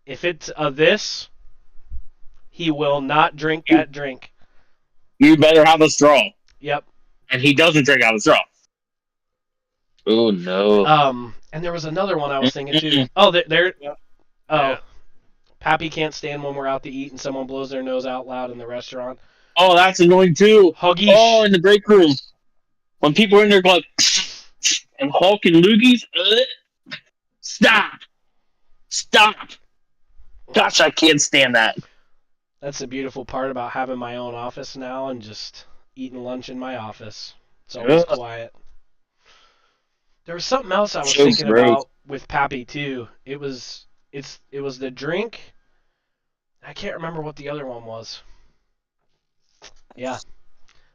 If it's a this, he will not drink You, that drink. you better have a straw. Yep. And he doesn't drink out of a straw. Oh, no. And there was another one I was thinking too. Mm-mm. Oh, there. yeah. Oh, Yeah. Pappy can't stand when we're out to eat and someone blows their nose out loud in the restaurant. Oh, that's annoying, too. Oh, Huggish. in the break room. When people are in there going, and hawking loogies. Stop. Stop. Gosh, I can't stand that. That's the beautiful part about having my own office now and just eating lunch in my office. It's always Ugh, quiet. There was something else I was so thinking gross. about with Pappy too. It was the drink. I can't remember what the other one was. Yeah,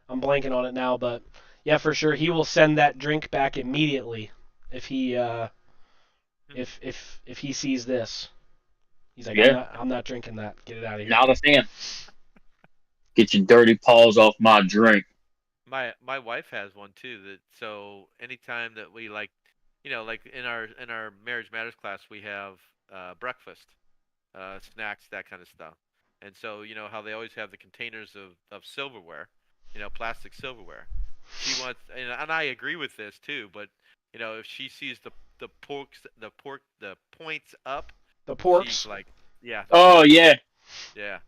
I'm blanking on it now, but yeah, for sure he will send that drink back immediately if he if he sees this. He's like, Yeah, I'm not drinking that. Get it out of here. not a fan. Get your dirty paws off my drink. My wife has one too. That so anytime that we like in our marriage matters class, we have breakfast, snacks, that kind of stuff. And so you know how they always have the containers of silverware, plastic silverware. She wants, and I agree with this too. But if she sees the points up, The she's porks. like, yeah, the Oh, porks. yeah. Yeah,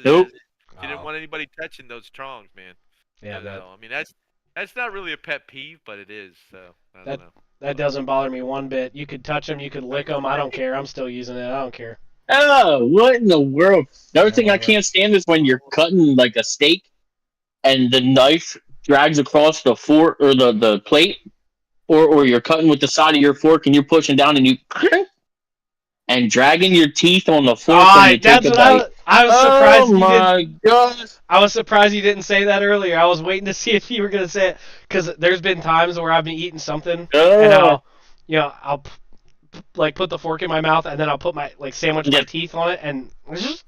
Nope. she didn't Oh, want anybody touching those trongs, man. I yeah, don't know. I mean, that's not really a pet peeve, but it is. So I don't that know. that doesn't bother me one bit. You could touch them, you could lick them. I don't care. I'm still using it. I don't care. Oh, what in the world? Another I thing I love it. can't stand is when you're cutting like a steak and the knife drags across the fork or the plate, or you're cutting with the side of your fork and you're pushing down and you and dragging your teeth on the fork when you take That's a what bite. I was Oh surprised you didn't. my god! I was surprised you didn't say that earlier. I was waiting to see if you were gonna say it because there's been times where I've been eating something and Oh, I'll like put the fork in my mouth, and then I'll put my like sandwich my Yeah. teeth on it, and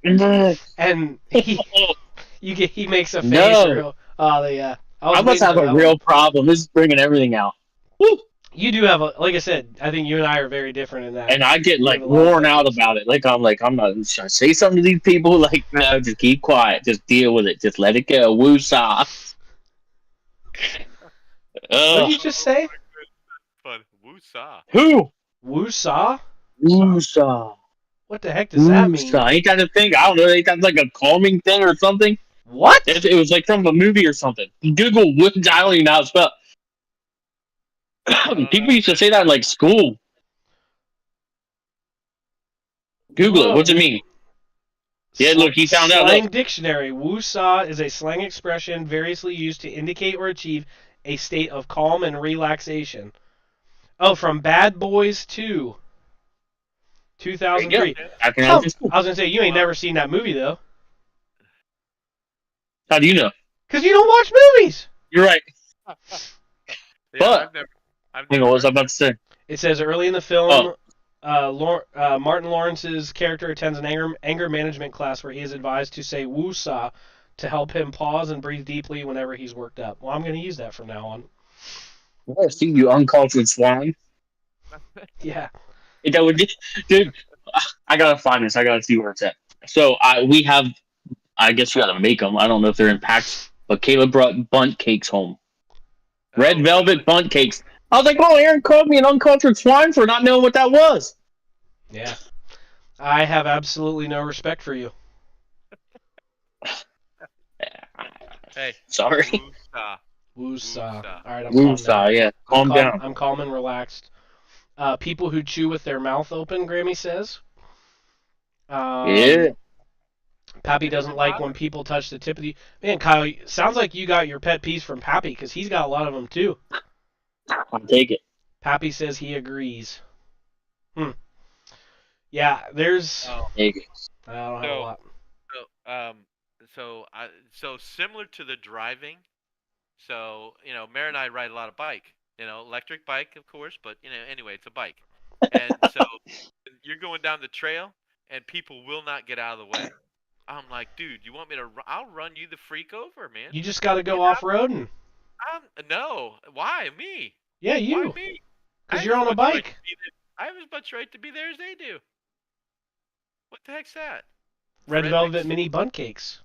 No. and he makes a face No. or yeah. I I was must waiting have for a that one. real problem. This is bringing everything out. Woo. You do have like I said, I think you and I are very different in that. And I get You like have a lot of worn pet out peeves. about it. I'm not. Should I say something to these people? Like, no, just keep quiet. Just deal with it. Just let it go. Woosah. What did Ugh. you just say? Fun. Woo-saw. Who? Woo-saw? Woosah. What the heck does that mean? Woosah. Ain't that a thing? I don't know. Ain't that like a calming thing or something? What? It was like from a movie or something. Google wood. I don't even know how to spell. I don't People know. used to say that in like school. Google it. What's it Whoa. mean? Yeah, look, he found out. Slang Look. dictionary. Woo-saw is a slang expression variously used to indicate or achieve a state of calm and relaxation. Oh, from Bad Boys 2, There you 2003. go. Acting out Tell, of school. I was gonna say you ain't Wow. never seen that movie though, How do you know? cause you don't watch movies. You're right. Yeah, But- I've Hang never on, what was I heard about to say? It says early in the film, Martin Lawrence's character attends an anger management class where he is advised to say "woosah" to help him pause and breathe deeply whenever he's worked up. Well, I'm gonna use that from now on. I see you uncultured swine. Yeah. That would, dude. I gotta find this. I gotta see where it's at. So we have. I guess we gotta make them. I don't know if they're in packs, but Caleb brought bunt cakes home. Red Oh, velvet really? bunt cakes. I was like, oh, Aaron called me an uncultured swine for not knowing what that was. Yeah. I have absolutely no respect for you. Hey. Sorry. Woo-saw. Woosah. Woosah. All right, I'm calm now. Woosah, yeah. Calm down. I'm calm and relaxed. People who chew with their mouth open, Grammy says. Yeah. Pappy doesn't like when people touch the tip of the. Man, Kyle, sounds like you got your pet peeves from Pappy because he's got a lot of them too. I'll take it. Pappy says he agrees. Yeah, there's. Oh, Take it. I don't have a lot. so similar to the driving. So Mary and I ride a lot of bike. Electric bike, of course, but anyway, it's a bike. And so you're going down the trail, and people will not get out of the way. I'm like, dude, you want me to? I'll run you the freak over, man. You just got to go Get out. off roading. No, why me? Yeah, Why you. me? Because I you're have on as a much right bike. to be there- I have as much right to be there as they do. What the heck's that? Red Fredericks? Velvet mini bun cakes.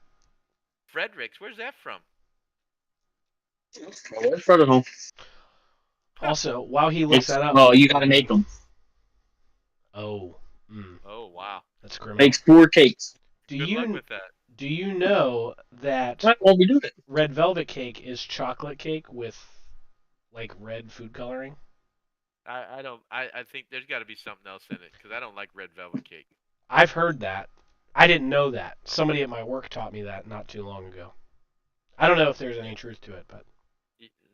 Fredericks, where's that from? In front of home. Also, while he looks that up. Oh, you gotta make them. Oh. Oh wow. That's criminal. Makes 4 cakes. Do Good luck with that. Do you know that Why won't we do it? red velvet cake is chocolate cake with like red food coloring? I don't. I think there's got to be something else in it because I don't like red velvet cake. I've heard that. I didn't know that. Somebody at my work taught me that not too long ago. I don't know if there's any truth to it, but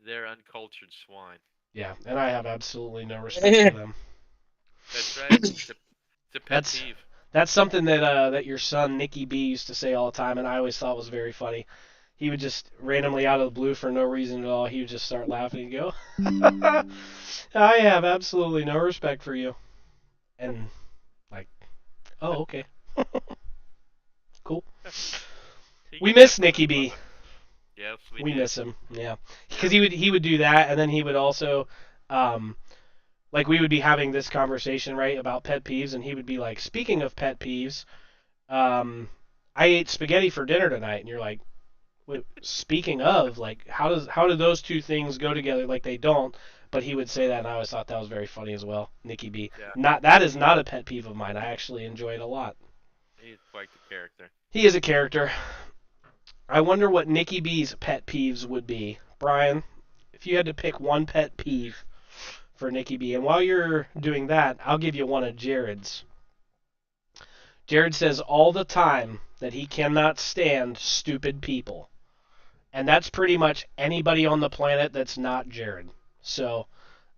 They're uncultured swine. yeah, and I have absolutely no respect for them. That's right. It's a pet peeve. That's something that your son Nicky B used to say all the time, and I always thought was very funny. He would just randomly out of the blue for no reason at all, he would just start laughing and go, "I have absolutely no respect for you," and like, oh okay, cool. We miss Nicky B. Yes, We did. miss him, yeah, because he would do that, and then he would also, like we would be having this conversation right about pet peeves, and he would be like, speaking of pet peeves, I ate spaghetti for dinner tonight, and you're like, wait, speaking of, like how do those two things go together? Like they don't, but he would say that, and I always thought that was very funny as well. Nicky B. Yeah. That is not a pet peeve of mine. I actually enjoy it a lot. He's quite the character. He is a character. I wonder what Nicky B's pet peeves would be. Brian, if you had to pick one pet peeve for Nicky B, and while you're doing that, I'll give you one of Jared's. Jared says all the time that he cannot stand stupid people. And that's pretty much anybody on the planet that's not Jared. So,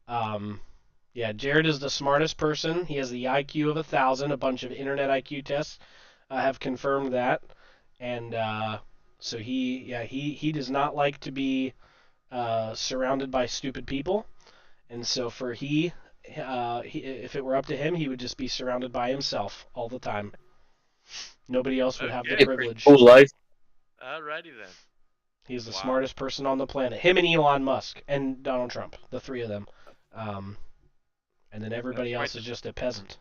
yeah, Jared is the smartest person. He has the IQ of 1,000. A bunch of internet IQ tests have confirmed that. And so he does not like to be surrounded by stupid people. And so for he if it were up to him, he would just be surrounded by himself all the time. Nobody else would have the Okay. privilege. Cool life. Alrighty then. He's the Wow. smartest person on the planet. Him and Elon Musk and Donald Trump, the three of them. And then everybody else is just a peasant.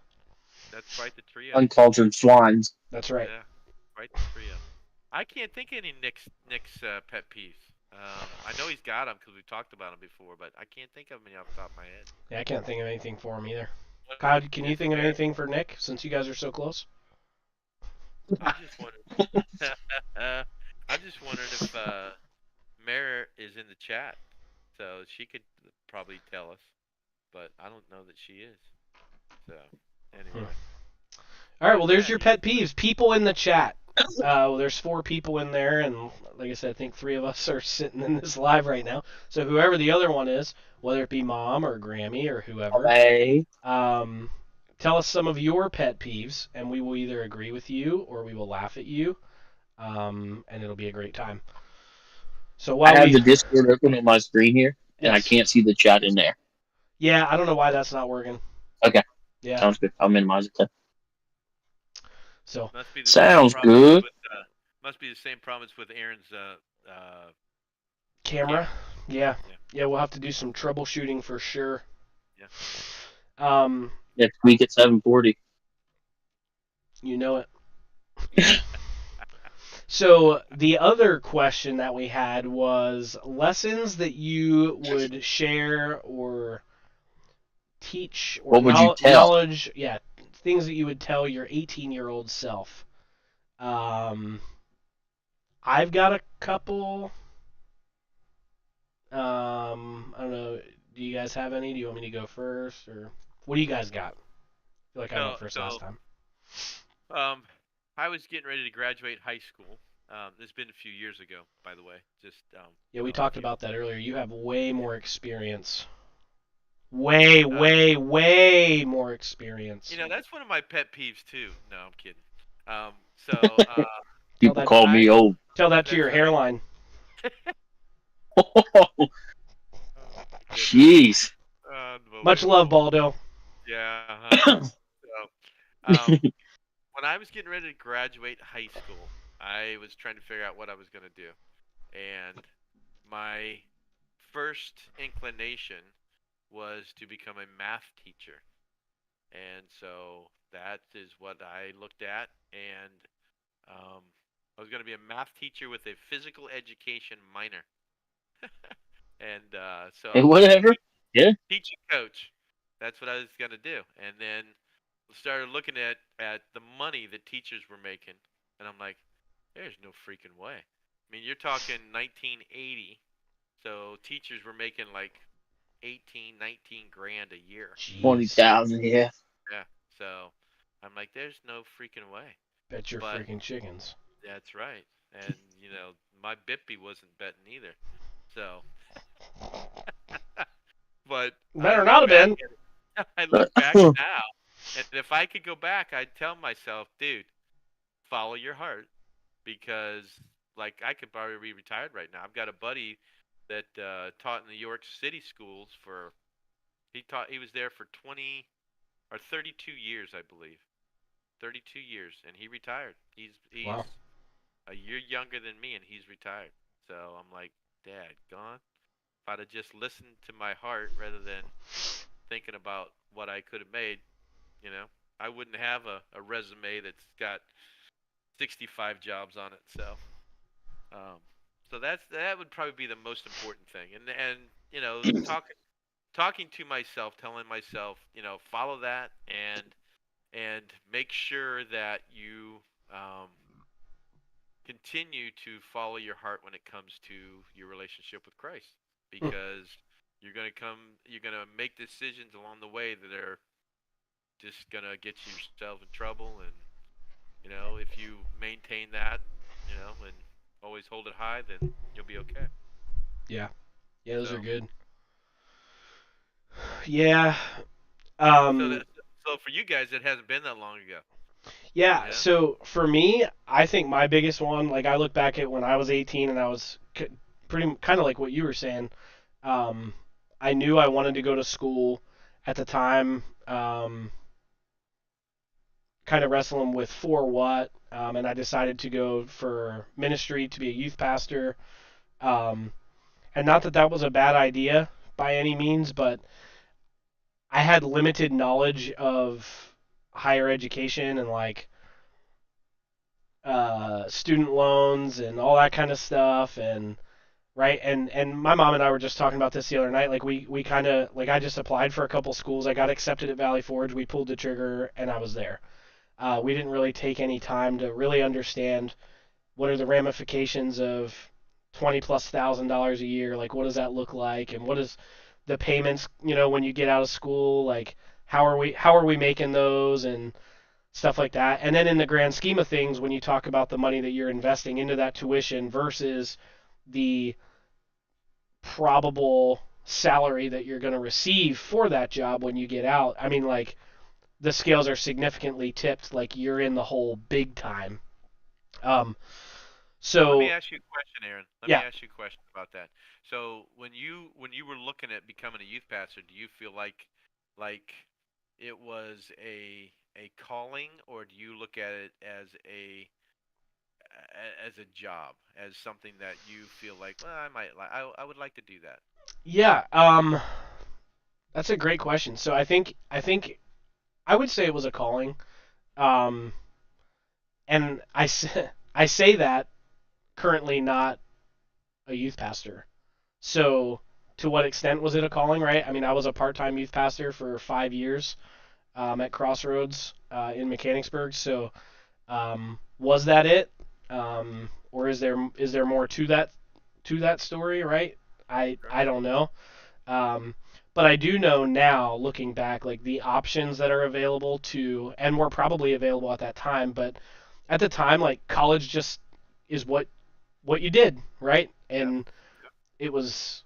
That's quite the trio. Uncultured swines. That's right. Yeah, quite the trio. I can't think of any Nick's pet peeves. I know he's got them because we've talked about them before, but I can't think of any off the top of my head. Yeah, I can't think of anything for him either. What Kyle, about can you think of anything for Nick since you guys are so close? I'm just wondering. I'm just wondering if Mare is in the chat, so she could probably tell us, but I don't know that she is. So anyway. All right, well, there's your pet peeves. People in the chat. Well, there's 4 people in there, and like I said, I think 3 of us are sitting in this live right now. So whoever the other one is, whether it be Mom or Grammy or whoever, Hey. tell us some of your pet peeves, and we will either agree with you or we will laugh at you, and it'll be a great time. So while I have the Discord open on my screen here, and I Yes. can't see the chat in there. Yeah, I don't know why that's not working. Okay. Yeah. Sounds good. I'll minimize it then. So Must be the Sounds same problem good. With, must be the same problems with Aaron's camera. Yeah. Yeah. Yeah, we'll have to do some troubleshooting for sure. Yeah. Next week at 7:40. You know it. So the other question that we had was lessons that you would share or teach or What would you tell? knowledge, yeah, things that you would tell your 18-year-old self. I've got a couple. I don't know. Do you guys have any? Do you want me to go first, or what do you guys got? I feel like I went first last time. I was getting ready to graduate high school. This has been a few years ago, by the way. Just Yeah, we talked about that earlier. You have way more experience. Way more experience. You know, that's one of my pet peeves too. No, I'm kidding. So People call me old. Tell that to your hairline. Jeez. Much love, Baldo. Yeah. So, when I was getting ready to graduate high school, I was trying to figure out what I was going to do. And my first inclination was to become a math teacher. And so that is what I looked at. And I was going to be a math teacher with a physical education minor. And so Hey, whatever. Yeah. teaching coach. That's what I was going to do. And then started looking at the money that teachers were making. And I'm like, there's no freaking way. I mean, you're talking 1980. So teachers were making like 18, 19 grand a year. Jeez. 20,000, yeah. Yeah. So I'm like, there's no freaking way. Bet your freaking chickens. That's right. And, you know, my Bippy wasn't betting either. So. But better not have been. I look back now, and if I could go back, I'd tell myself, dude, follow your heart, because like I could probably be retired right now. I've got a buddy that taught in the New York City schools for he was there for 20 or 32 years, I believe. 32 years, and he retired. He's Wow. a year younger than me, and he's retired. So I'm like, Dad, gone. If I'd have just listened to my heart rather than thinking about what I could have made, you know, I wouldn't have a resume that's got 65 jobs on it. So, so that would probably be the most important thing. And you know, talking to myself, telling myself, you know, follow that and make sure that you continue to follow your heart when it comes to your relationship with Christ, because you're gonna make decisions along the way that are just gonna get yourself in trouble. And you know, if you maintain that, you know, and always hold it high, then you'll be okay. Yeah, those So- are good. Yeah. So for you guys, it hasn't been that long ago. Yeah, Yeah. so for me, I think my biggest one, like I look back at when I was 18 and I was pretty kind of like what you were saying. I knew I wanted to go to school, at the time, kind of wrestling with for what, and I decided to go for ministry to be a youth pastor. Um, and not that that was a bad idea by any means, but I had limited knowledge of higher education and like student loans and all that kind of stuff, and right, and my mom and I were just talking about this the other night. Like we kind of like I just applied for a couple schools. I got accepted at Valley Forge. We pulled the trigger, and I was there. We didn't really take any time to really understand what are the ramifications of 20 plus $1,000 a year. Like what does that look like, and what is the payments? When you get out of school, like how are we making those and stuff like that. And then in the grand scheme of things, when you talk about the money that you're investing into that tuition versus the probable salary that you're going to receive for that job when you get out, I mean, like, the scales are significantly tipped. Like, you're in the hole big time. Um, So let me so, ask you a question, Aaron. Let me yeah. ask you a question about that. So when you were looking at becoming a youth pastor, do you feel like it was a calling, or do you look at it as a job, as something that you feel like, well, I would like to do that. Yeah, that's a great question. So I think I would say it was a calling. Um, and I say that currently not a youth pastor. So, to what extent was it a calling, right? I mean, I was a part-time youth pastor for 5 years at Crossroads in Mechanicsburg. So, was that it, or is there more to that story, right? I don't know. Um, but I do know now, looking back, like the options that are available and were probably available at that time. But at the time, like college just is what you did, right? Yeah. And it was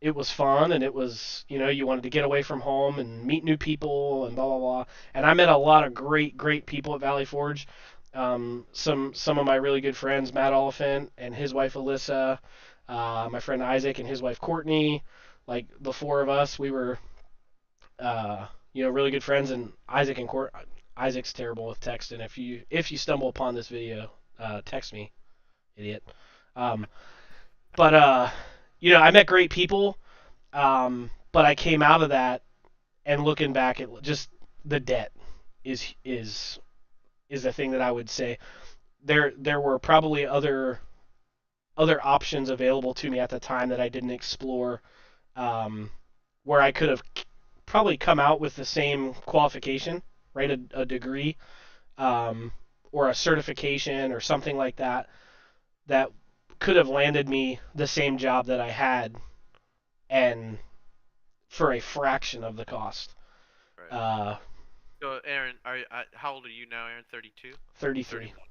it was fun, and it was you wanted to get away from home and meet new people and blah blah blah. And I met a lot of great people at Valley Forge. Some of my really good friends, Matt Oliphant and his wife Alyssa, my friend Isaac and his wife Courtney, like the four of us, we were really good friends. And Isaac's terrible with texting. If you stumble upon this video, text me, idiot. Um, but I met great people. But I came out of that, and looking back at just the debt is the thing that I would say. There were probably other options available to me at the time that I didn't explore, um, where I could have probably come out with the same qualification, right? A degree, or a certification or something like that that could have landed me the same job that I had, and for a fraction of the cost. Right. Uh, So Aaron, how old are you now, Aaron? 32? 33. 31?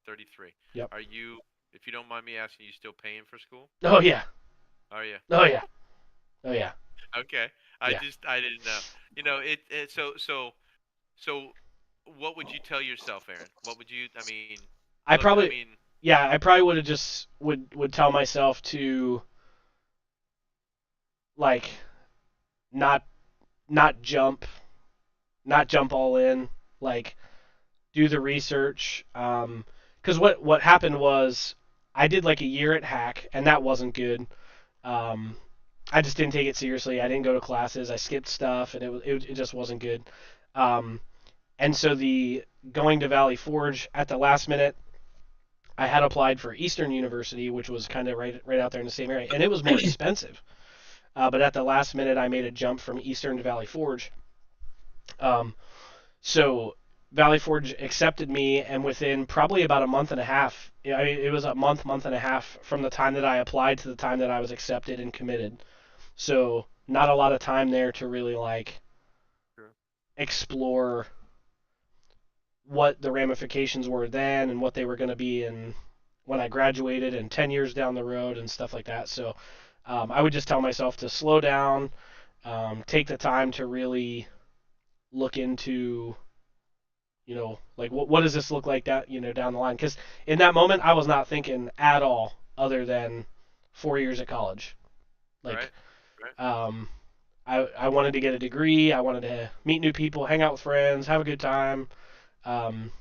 33. Yep. Are you, if you don't mind me asking, you still paying for school? Oh yeah. Are you? Oh yeah. Oh yeah. Okay. Yeah. I didn't know. So what would you tell yourself, Aaron? What would you, I mean, I look, I probably mean, yeah, I probably would have just would tell myself to like not not jump not jump all in, like do the research. Because what happened was I did like a year at Hack, and that wasn't good. Um, I just didn't take it seriously. I didn't go to classes. I skipped stuff, and it just wasn't good. Um, and so the going to Valley Forge at the last minute, I had applied for Eastern University, which was kind of right out there in the same area, and it was more expensive. But at the last minute, I made a jump from Eastern to Valley Forge. Um, so Valley Forge accepted me, and within probably about a month and a half, I mean, it was a month and a half from the time that I applied to the time that I was accepted and committed. So not a lot of time there to really like sure. explore what the ramifications were then and what they were going to be in when I graduated and 10 years down the road and stuff like that. So I would just tell myself to slow down, take the time to really look into, like what does this look like down the line? Because in that moment, I was not thinking at all other than 4 years at college. Like, Right. Right. um, I wanted to get a degree. I wanted to meet new people, hang out with friends, have a good time. Um,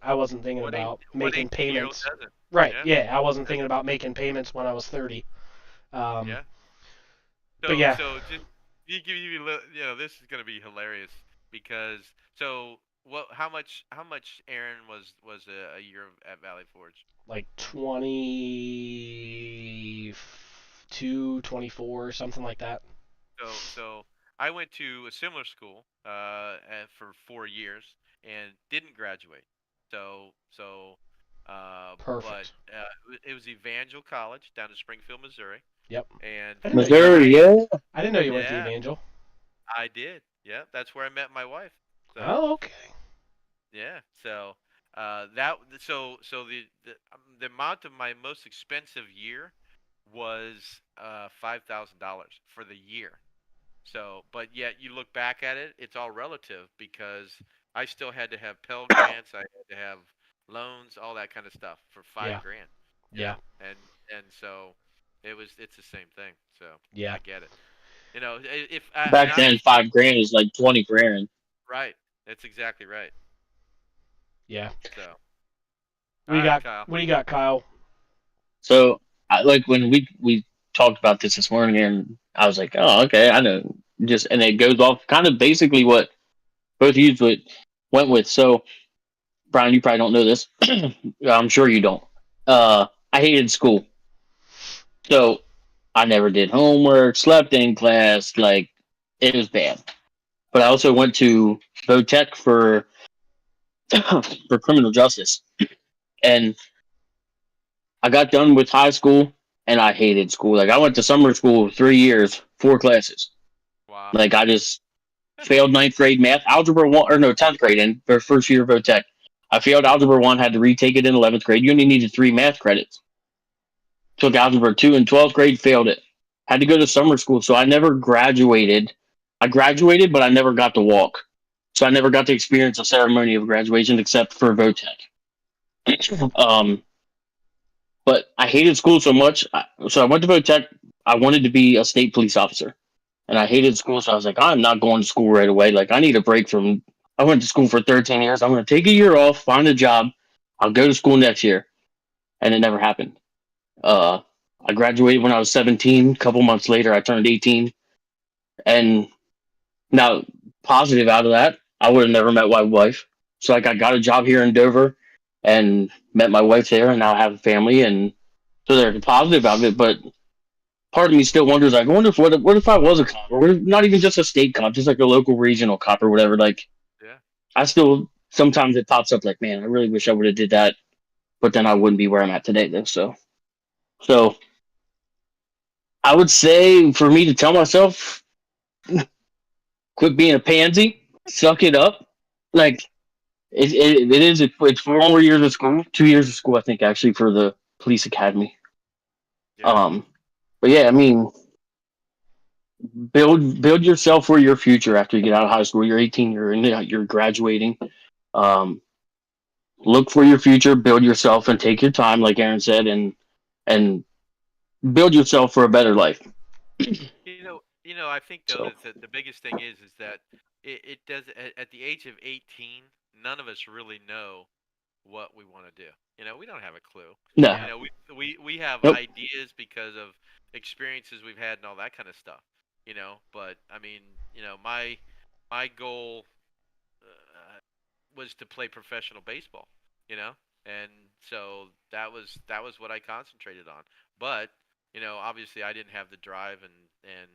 I wasn't thinking What about what making 18-year-old payments. doesn't? Right. Yeah. Yeah, I wasn't That's, thinking about making payments when I was 30. Um, yeah. but So yeah, just you this is gonna be hilarious because what how much Aaron was a year at Valley Forge. like 22, 24, something like that. So I went to a similar school for 4 years and didn't graduate. So but Perfect. it was Evangel College down in Springfield, Missouri, Yep. and I didn't know you went. Missouri, I yeah. I didn't know you went to yeah Evangel. I did, yeah, that's where I met my wife. So Oh, okay. yeah, that so the amount of my most expensive year was $5,000 for the year. So, but yet you look back at it, it's all relative because I still had to have Pell grants, I had to have loans, all that kind of stuff for five Yeah. grand, Yeah. and so it's the same thing. So Yeah. I get it. If and Back I'm then, just 5 grand is like 20 for Aaron. right. That's exactly right. Yeah. So, What all do you right, got? Kyle. What do you got, Kyle? So, like when we talked about this morning, and I was like, oh, okay, I know. Just and it goes off kind of basically what both of you went with. So, Brian, you probably don't know this. I'm sure you don't. I hated school, so I never did homework, slept in class, like it was bad. But I also went to Votech for for criminal justice, and I got done with high school, and I hated school. Like I went to summer school 3 years, 4 classes. Wow. Like I just failed ninth grade math, algebra one, or no, 10th grade in for first year of Votech. I failed algebra one, had to retake it in 11th grade. You only needed 3 math credits. Took algebra two in 12th grade, failed it. Had to go to summer school, so I never graduated. I graduated, but I never got to walk. So I never got to experience a ceremony of graduation except for Votech. um, but I hated school so much, so I went to Votech. I wanted to be a state police officer, and I hated school, so I was like, I'm not going to school right away. Like I need a break from. I went to school for 13 years. I'm going to take a year off, find a job. I'll go to school next year, and it never happened. Uh, I graduated when I was 17. A couple months later, I turned 18, and now positive out of that, I would have never met my wife. So like, I got a job here in Dover, and met my wife there, and now I have a family, and so there's a positive out of it. But part of me still wonders, like, I wonder if what if I was a cop, or what if, not even just a state cop, just like a local regional cop or whatever. Like, Yeah. I still sometimes it pops up, like, man, I really wish I would have did that, but then I wouldn't be where I'm at today, though. So I would say for me to tell myself, quit being a pansy, suck it up. Like it is. It's 4 years of school, 2 years of school, I think, actually, for the police academy. Yeah. Um, but yeah, I mean, build yourself for your future after you get out of high school. You're 18. You're graduating. Um, look for your future. Build yourself and take your time, like Aaron said, and build yourself for a better life. I think though So that the biggest thing is that it does at the age of 18, none of us really know what we want to do. We don't have a clue. no, We have nope. ideas because of experiences we've had and all that kind of stuff. But I mean, my goal was to play professional baseball. You know, and so that was what I concentrated on. But obviously I didn't have the drive and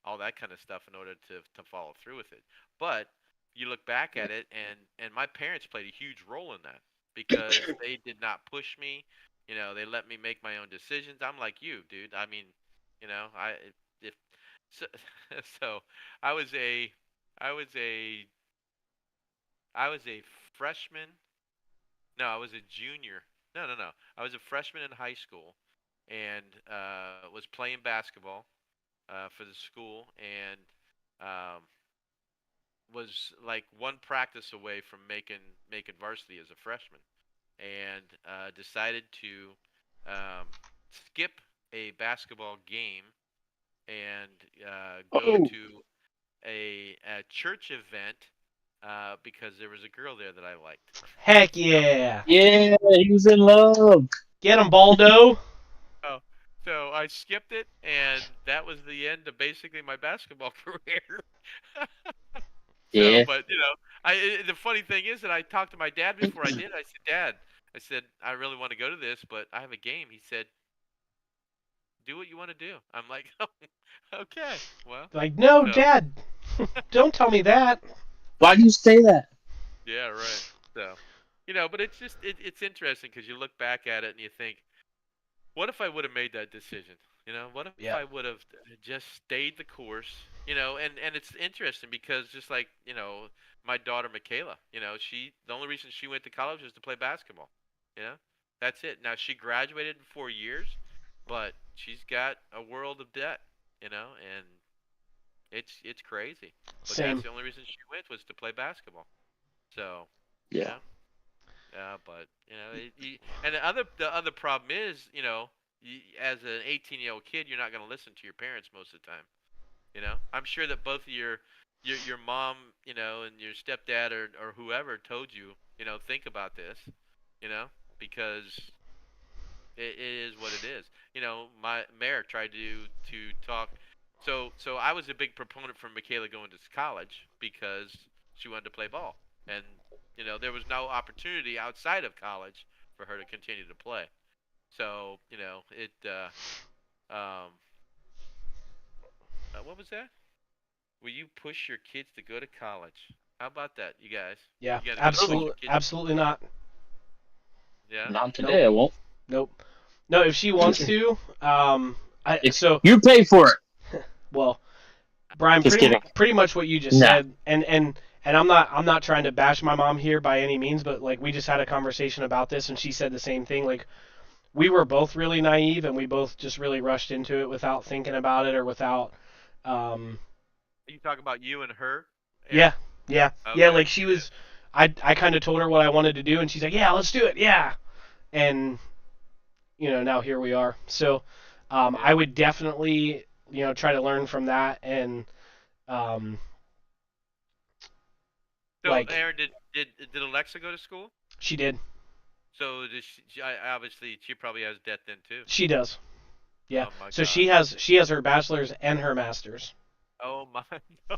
all that kind of stuff in order to follow through with it. But you look back at it, and my parents played a huge role in that because they did not push me. They let me make my own decisions. I'm like you, dude. I mean, I if so, so I was a I was a I was a freshman. No, I was a junior. No, no, no. I was a freshman in high school, and was playing basketball for the school, and um, was like one practice away from making varsity as a freshman, and decided to skip a basketball game and go Oh, to a church event because there was a girl there that I liked. Heck So, yeah. yeah, he was in love. Get him, Baldo. oh, so I skipped it, and that was the end of basically my basketball career. So, Yeah. but the funny thing is that I talked to my dad before I did. I said, Dad, I said I really want to go to this, but I have a game. He said, do what you want to do. I'm like, oh, okay, well, Like, no, so Dad. Don't tell me that. Why do you say that? yeah, right. So, but it's just it's interesting because you look back at it and you think, what if I would have made that decision? What if I Yeah. would have just stayed the course? And it's interesting because just like my daughter Michaela, the only reason she went to college was to play basketball. You know, that's it. Now she graduated in 4 years, but she's got a world of debt. And it's crazy. But that's Same. the only reason she went was to play basketball. So, you Yeah. know, but and the other problem is, as an 18-year-old kid, you're not going to listen to your parents most of the time. I'm sure that both of your mom, and your stepdad or whoever told you, think about this, you know, because it is what it is. My mayor tried to talk. So I was a big proponent for Michaela going to college because she wanted to play ball, and there was no opportunity outside of college for her to continue to play. So it what was that? Will you push your kids to go to college? How about that, you guys? Yeah. You gonna push Oh, your Absolutely. kids? Absolutely not. Yeah. not Nope. today. I won't. Nope. No, if she wants to, If so you pay for it. well, Brian, Just kidding. pretty much what you just Nah. said, and I'm not trying to bash my mom here by any means, but like we just had a conversation about this, and she said the same thing. Like we were both really naive, and we both just really rushed into it without thinking about it or without, um, You talk about you and her, yeah, Aaron. yeah. Okay. Like she Yeah. was, I kind of told her what I wanted to do, and she's like, yeah, let's do it, yeah, and now here we are. So, I Yeah. would definitely try to learn from that and um, So, like Aaron, did Alexa go to school? she did. So does obviously she probably has debt then too. She does. Yeah. Oh my So she gosh. has she has her bachelor's and her master's. Oh my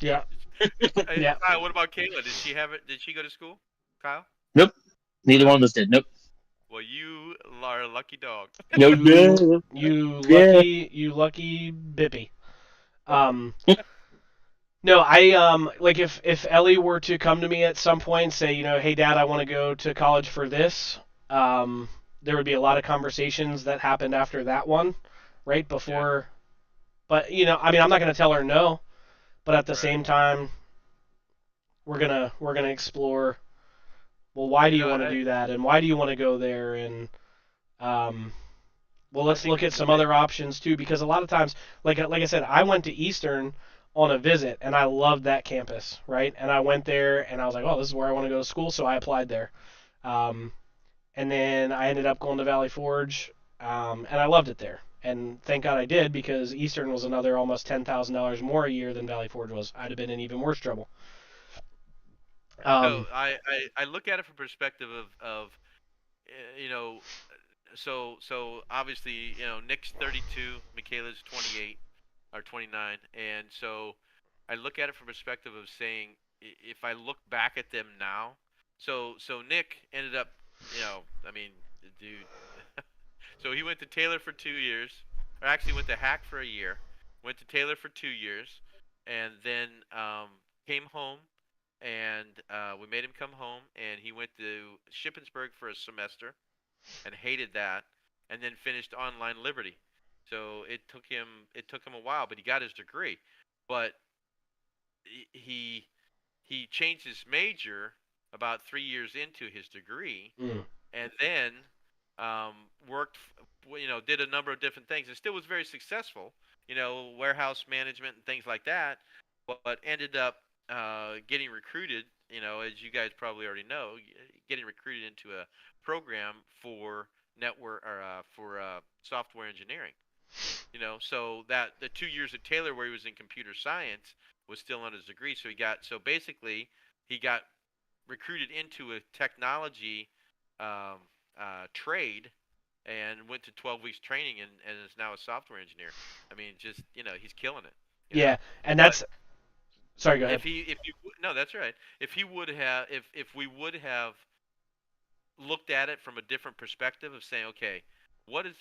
Yeah. gosh. Hey, Yeah. Kyle, what about Kayla? Did she have it? Did she go to school? Kyle? Nope. Neither No. one of us did. Nope. Well, you are a lucky dog. Nope. You Yeah. you lucky bippy. Um no, I like if Ellie were to come to me at some point and say, hey dad, I want to go to college for this, um there would be a lot of conversations that happened after that one, right Yeah. before. But I mean, I'm not going to tell her no, but at the Right. same time, we're gonna explore. Well, why do you want to I do that, and why do you want to go there, and um, well, I let's think look it's at some really other options too, because a lot of times, like I said, I went to Eastern on a visit, and I loved that campus, right? And I went there, and I was like, oh, this is where I want to go to school, so I applied there. Um, and then I ended up going to Valley Forge, and I loved it there. And thank God I did because Eastern was another almost $10,000 more a year than Valley Forge was. I'd have been in even worse trouble. so Um, I look at it from perspective of you know so obviously Nick's 32, Michaela's 28 or 29, and so I look at it from perspective of saying if I look back at them now, so Nick ended up, I mean, dude, so he went to Taylor for 2 years, or actually went to Hack for a year, went to Taylor for 2 years, and then came home, and we made him come home, and he went to Shippensburg for a semester, and hated that, and then finished online Liberty. So it took him a while, but he got his degree. But he he changed his major about 3 years into his degree, mm, and then worked, did a number of different things, and still was very successful. Warehouse management and things like that, but ended up getting recruited. As you guys probably already know, getting recruited into a program for network or for software engineering. So that the 2 years at Taylor where he was in computer science was still on his degree. So basically he got recruited into a technology um, trade and went to 12 weeks training and is now a software engineer. I mean, just he's killing it. Yeah, and But that's sorry. Go ahead. if you no, that's right. If he would have, if we would have looked at it from a different perspective of saying, okay, what is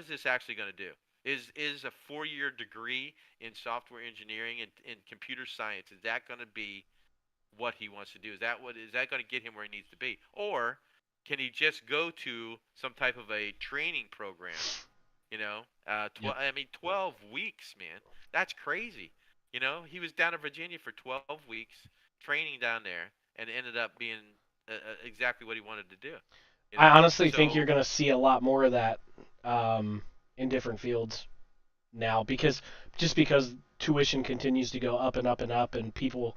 this actually going to do? Is a 4-year degree in software engineering and in computer science, is that going to be what he wants to do? Is that going to get him where he needs to be? Or can he just go to some type of a training program? Yep. I mean, 12 weeks, man. That's crazy. He was down in Virginia for 12 weeks training down there and ended up being exactly what he wanted to do. I honestly think you're So going to see a lot more of that in different fields now because tuition continues to go up and up and up, and people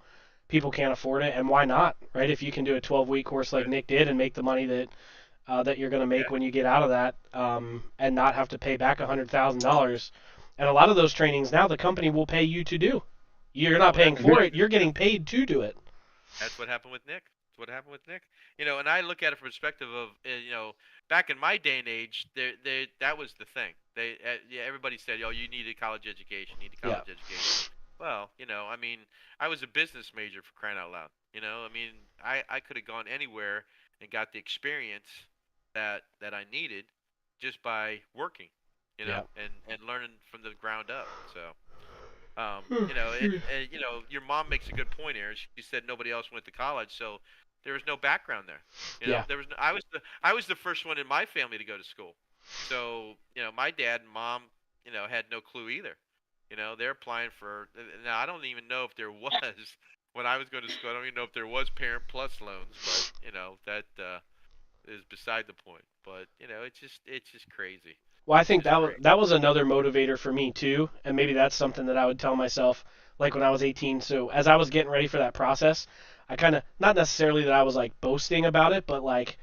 can't afford it, and why not, right? If you can do a 12-week course like right, Nick did and make the money that you're going to make yeah, when you get out of that, and not have to pay back $100,000, and a lot of those trainings now the company will pay you to do. You're not well, paying that's Mhm. for it; exactly you're getting paid to do it. That's what happened with Nick. That's what happened with Nick. And I look at it from the perspective of, back in my day and age, that was the thing. Yeah, everybody said, "Oh, you need a college education. You need a Yeah, college education." Well, I mean, I was a business major for crying out loud. I mean, I could have gone anywhere and got the experience that I needed just by working, yeah. and learning from the ground up. So. Hmm. Your mom makes a good point here. She said nobody else went to college, so there was no background there. Yeah, There was no, I was the first one in my family to go to school. So, my dad and mom, had no clue either. They're applying for now. I don't even know if there was when I was going to school. I don't even know if there was Parent Plus loans, but that is beside the point. But it's just crazy. well, I It's think just crazy. that was another motivator for me too, and maybe that's something that I would tell myself, like when I was 18. So as I was getting ready for that process, I kind of, not necessarily that I was like boasting about it, but like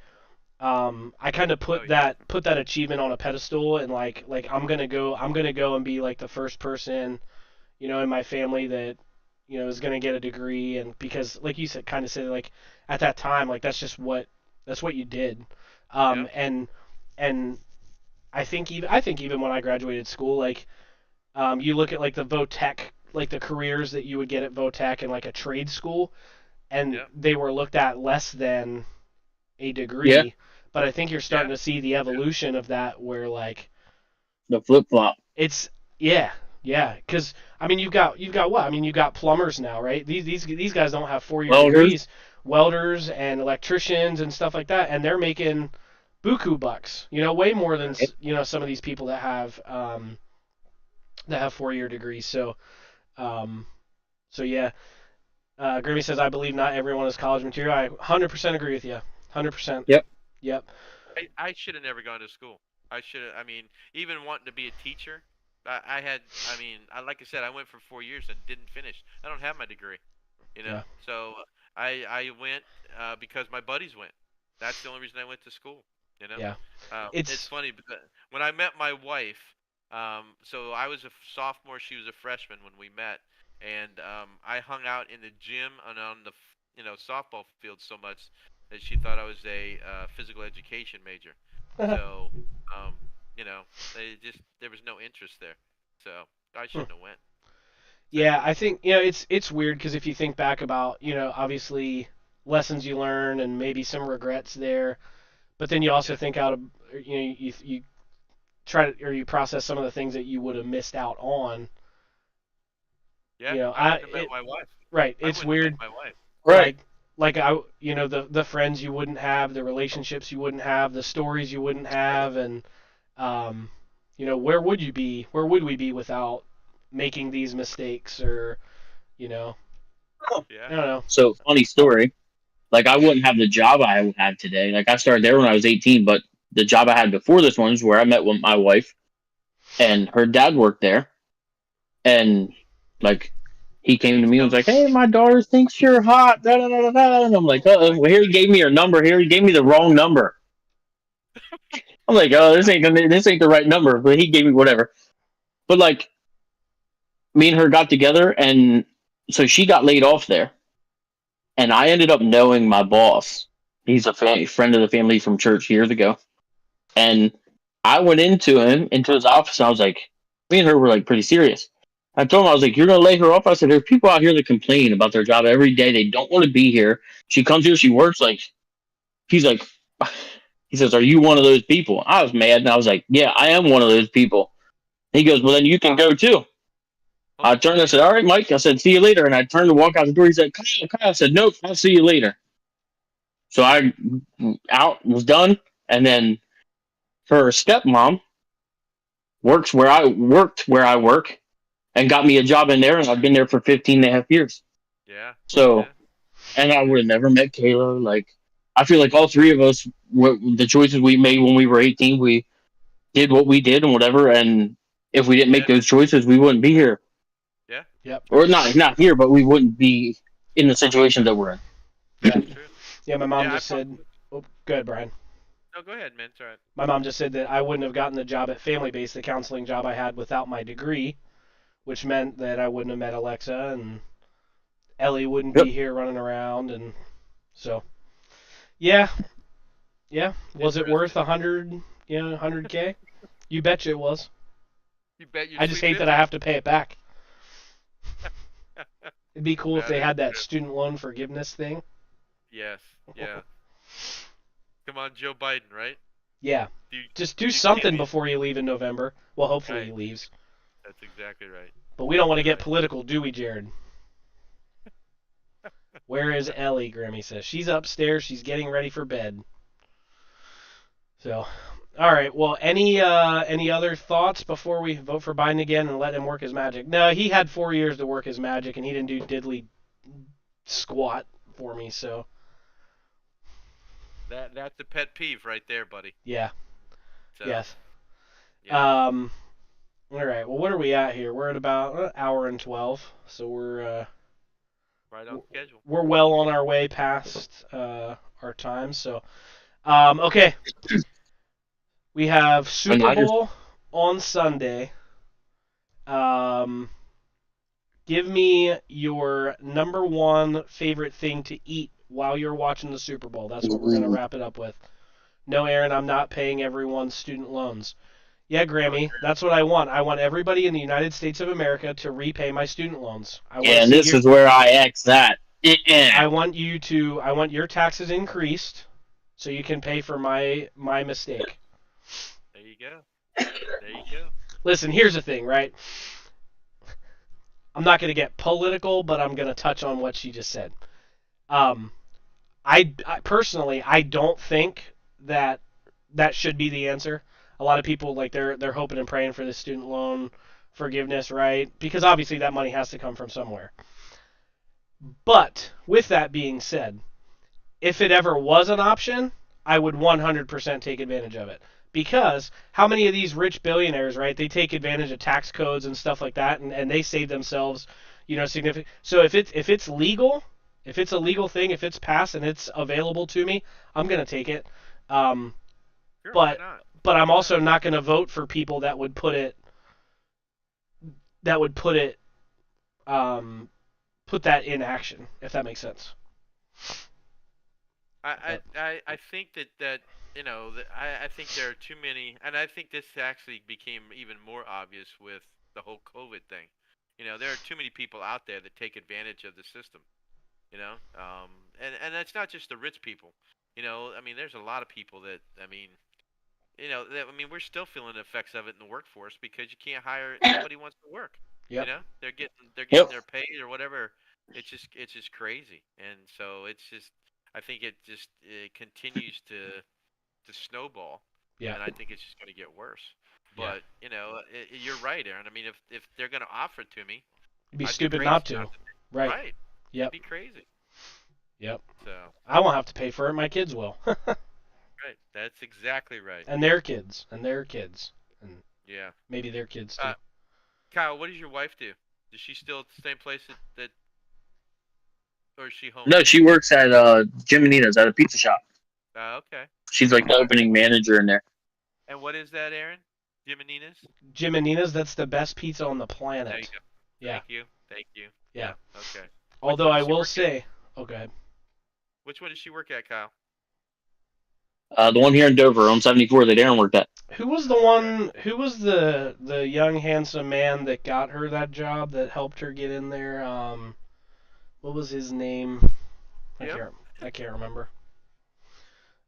I kind of Oh put yeah, that achievement on a pedestal, and like I'm gonna go and be like the first person, in my family that is gonna get a degree, and because like you said, kind of said, like at that time, like that's what you did, yep, and I think even when I graduated school, like you look at like the Votech, like the careers that you would get at Votech and like a trade school, and yep, they were looked at less than a Yeah, degree. But I think you're starting yeah, to see the yeah, evolution of that, where like the flip flop. it's yeah, yeah, because I mean you've got what? I mean you've got plumbers now, right? These guys don't have 4 year Welders. degrees, welders and electricians and stuff like that, and they're making buku bucks, way more than right. some of these people that have 4 year degrees. Um, so yeah, Grimmy says I believe not everyone is college material. I 100% agree with you. 100%. Yep. Yep. I should have never gone to school. I should have. I mean, even wanting to be a teacher, I had. I mean, like I said, I went for 4 years and didn't finish. I don't have my degree. Yeah. So I went because my buddies went. That's the only reason I went to school. You know. Yeah. It's It's funny because when I met my wife, so I was a sophomore, she was a freshman when we met, and I hung out in the gym and on the softball field so much that she thought I was a physical education major. So, um, there was no interest there. So I shouldn't have went. Same yeah. with I think it's weird because if you think back about obviously lessons you learn and maybe some regrets there, but then you also yeah, think out of you try to or you process some of the things that you would have missed out on. yeah. I I wouldn't have met it my wife. right. I It's wouldn't have met weird. my wife. Right. Like I the friends you wouldn't have, the relationships you wouldn't have, the stories you wouldn't have, and um, where would you be? Where would we be without making these mistakes or you know Yeah, I don't know. So funny story. Like I wouldn't have the job I have today. Like I started there when I was 18, but the job I had before this one is where I met with my wife, and her dad worked there, and like he and came to he's me and was telling like, "Hey, my daughter thinks you're hot." Da, da, da, da, da. And I'm like, oh "Uh-oh." my Well, here he goodness. gave me her number. Here he gave me the wrong number. I'm like, "Oh, this ain't the right number." But he gave me whatever. But like, me and her got together, and so she got laid off there, and I ended up knowing my boss. He's a friend of the family from church years ago, and I went into his office, and I was like, me and her were like pretty serious. I told him, I was like, "You're gonna lay her off?" I said, "There's people out here that complain about their job every day. They don't want to be here. She comes here, she works like." He's like, he says, "Are you one of those people?" I was mad, and I was like, "Yeah, I am one of those people." He goes, "Well, then you can go too." I Holy turned. I shit. said, "All right, Mike." I said, "See you later." And I turned to walk out the door. He said, "Come on, come on." I said, "Nope, I'll see you later." So I out was done, and then her stepmom worked where I work, and got me a job in there, and I've been there for 15 and a half years. Yeah. So, Yeah. and I would have never met Kayla. Like, I feel like all three of us, the choices we made when we were 18, we did what we did and whatever. And if we didn't make Yeah. those choices, we wouldn't be here, Yeah. Yep. or not here, but we wouldn't be in the situation that we're in. Yeah. That's true. Yeah. My mom Yeah. I just probably. said, "Oh, good, Brian." No, go ahead, man. It's all right. My mom just said that I wouldn't have gotten the job at Family Base, the counseling job I had, without my degree, which meant that I wouldn't have met Alexa and Ellie wouldn't Yep. be here running around, and so yeah, yeah. Was it worth Interesting. 100K? You betcha it was. You bet your I just sweet hate that I bitches. have to pay it back. It'd be cool if That they is had that true. student loan forgiveness thing. Yes. Yeah. Come on, Joe Biden, right? Yeah, Do you, just do do you see something the before you leave in November. Well, hopefully he right? leaves. That's exactly right. But we don't want to get Right. political, do we, Jared? Where is Ellie? Grammy says she's upstairs. She's getting ready for bed. So, all right. Well, any other thoughts before we vote for Biden again and let him work his magic? No, he had 4 years to work his magic, and he didn't do diddly squat for me. So, That's a pet peeve right there, buddy. yeah, So yes. yeah, All right. Well, what are we at here? We're at about an hour and 12, so right on schedule. we're well on our way past our time. So, okay, we have And Super I just Bowl on Sunday. Um, give me your number one favorite thing to eat while you're watching the Super Bowl. That's what we're gonna wrap it up with. No, Aaron, I'm not paying everyone's student loans. Yeah, Oh, Grammy, that's what I want. I want everybody in the United States of America to repay my student loans. I want yeah, to and see this your is where I X that. I want your taxes increased so you can pay for my mistake. there you go. There you go. Listen, here's the thing, right? I'm not going to get political, but I'm going to touch on what she just said. Um, I personally I don't think that that should be the answer. A lot of people like they're hoping and praying for the student loan forgiveness, right? Because obviously that money has to come from somewhere. But with that being said, if it ever was an option, I would 100% take advantage of it. Because how many of these rich billionaires, right? They take advantage of tax codes and stuff like that, and they save themselves, significant. So if it's legal, if it's a legal thing, if it's passed and it's available to me, I'm gonna take it. Um, Sure, why but not? but I'm Why also not? not gonna vote for people that would um, put that in action, if that makes sense. I But I think that I think there are too many, and I think this actually became even more obvious with the whole COVID thing. There are too many people out there that take advantage of the system. And that's not just the rich people. I mean, there's a lot of people that we're still feeling the effects of it in the workforce because you can't hire nobody wants to work. yep, They're getting Yep. their pay or whatever. It's just crazy, and so it's just I think it continues to snowball, yeah, and I think it's just going to get worse. yeah. But you're right, Aaron. I mean, if they're going to offer it to me, It'd be I'd be stupid crazy not to. not to. Right. Right? I'd Yep. be crazy. Yep. So I won't have to pay for it. My kids will. right, that's exactly right. And their kids. And their kids. And Yeah. maybe their kids too. Kyle, what does your wife do? Is she still at the same place or is she home No, now? she works at Jim and Nina's at a pizza shop. Okay. She's like the opening manager in there. And what is that, Aaron? Jim and Nina's? Jim and Nina's, that's the best pizza on the There you planet. go. Yeah. Thank you. Yeah. Okay. Although I will say, okay. Which one does she work at, Kyle? The one here in Dover on 74 that Aaron worked at. Who was the one? Who was the young handsome man that got her that job that helped her get in there? What was his name? Yep. I can't remember.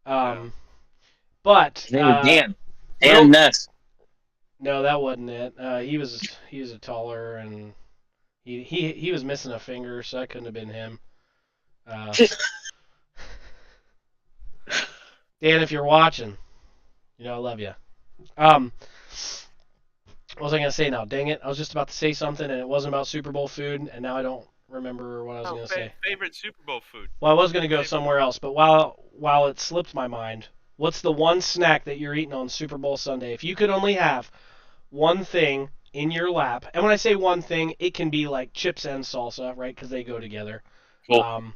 No. But His name was Dan. Will- Dan Ness. No, that wasn't it. He was a taller and he was missing a finger, so that couldn't have been him. Dan, if you're watching, you know I love you. What was I gonna say now? Dang it! I was just about to say something, and it wasn't about Super Bowl food, and now I don't remember what I was gonna say. Favorite Super Bowl food? Well, I was gonna go somewhere else, but while it slipped my mind, what's the one snack that you're eating on Super Bowl Sunday? If you could only have one thing in your lap, and when I say one thing, it can be like chips and salsa, right? Because they go together. Cool.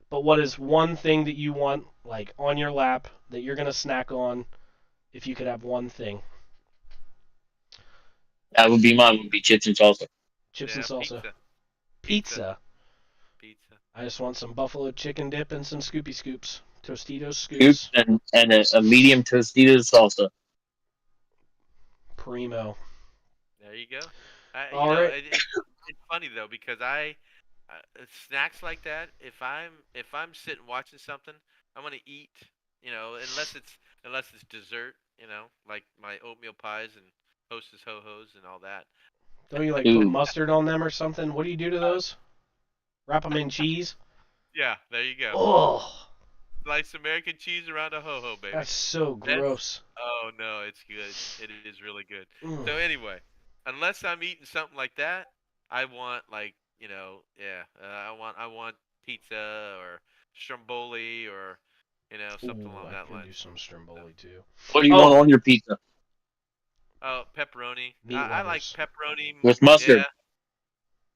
But what is one thing that you want, like on your lap, that you're gonna snack on, if you could have one thing? That would be mine. Would be chips and salsa. Chips and salsa. Pizza. I just want some buffalo chicken dip and some Scoopy Scoops. Tostitos Scoops Scoops. and a medium Tostitos salsa. Primo. There you go. All right. It's funny though because snacks like that. If I'm sitting watching something, I'm gonna eat. You know, unless it's dessert. You know, like my oatmeal pies and Hostess Ho-Hos and all that. Don't you like put mustard on them or something? What do you do to those? Wrap them in cheese? Yeah, there you go. Oh, Slice American cheese around a ho-ho, baby. that's so gross. Oh no, it's good. It is really good. Mm. So anyway, unless I'm eating something like that, I want I want pizza or stromboli or something along that line. I could do some stromboli too. What do you want on your pizza? Oh, pepperoni. Meat I like lovers. pepperoni With mustard?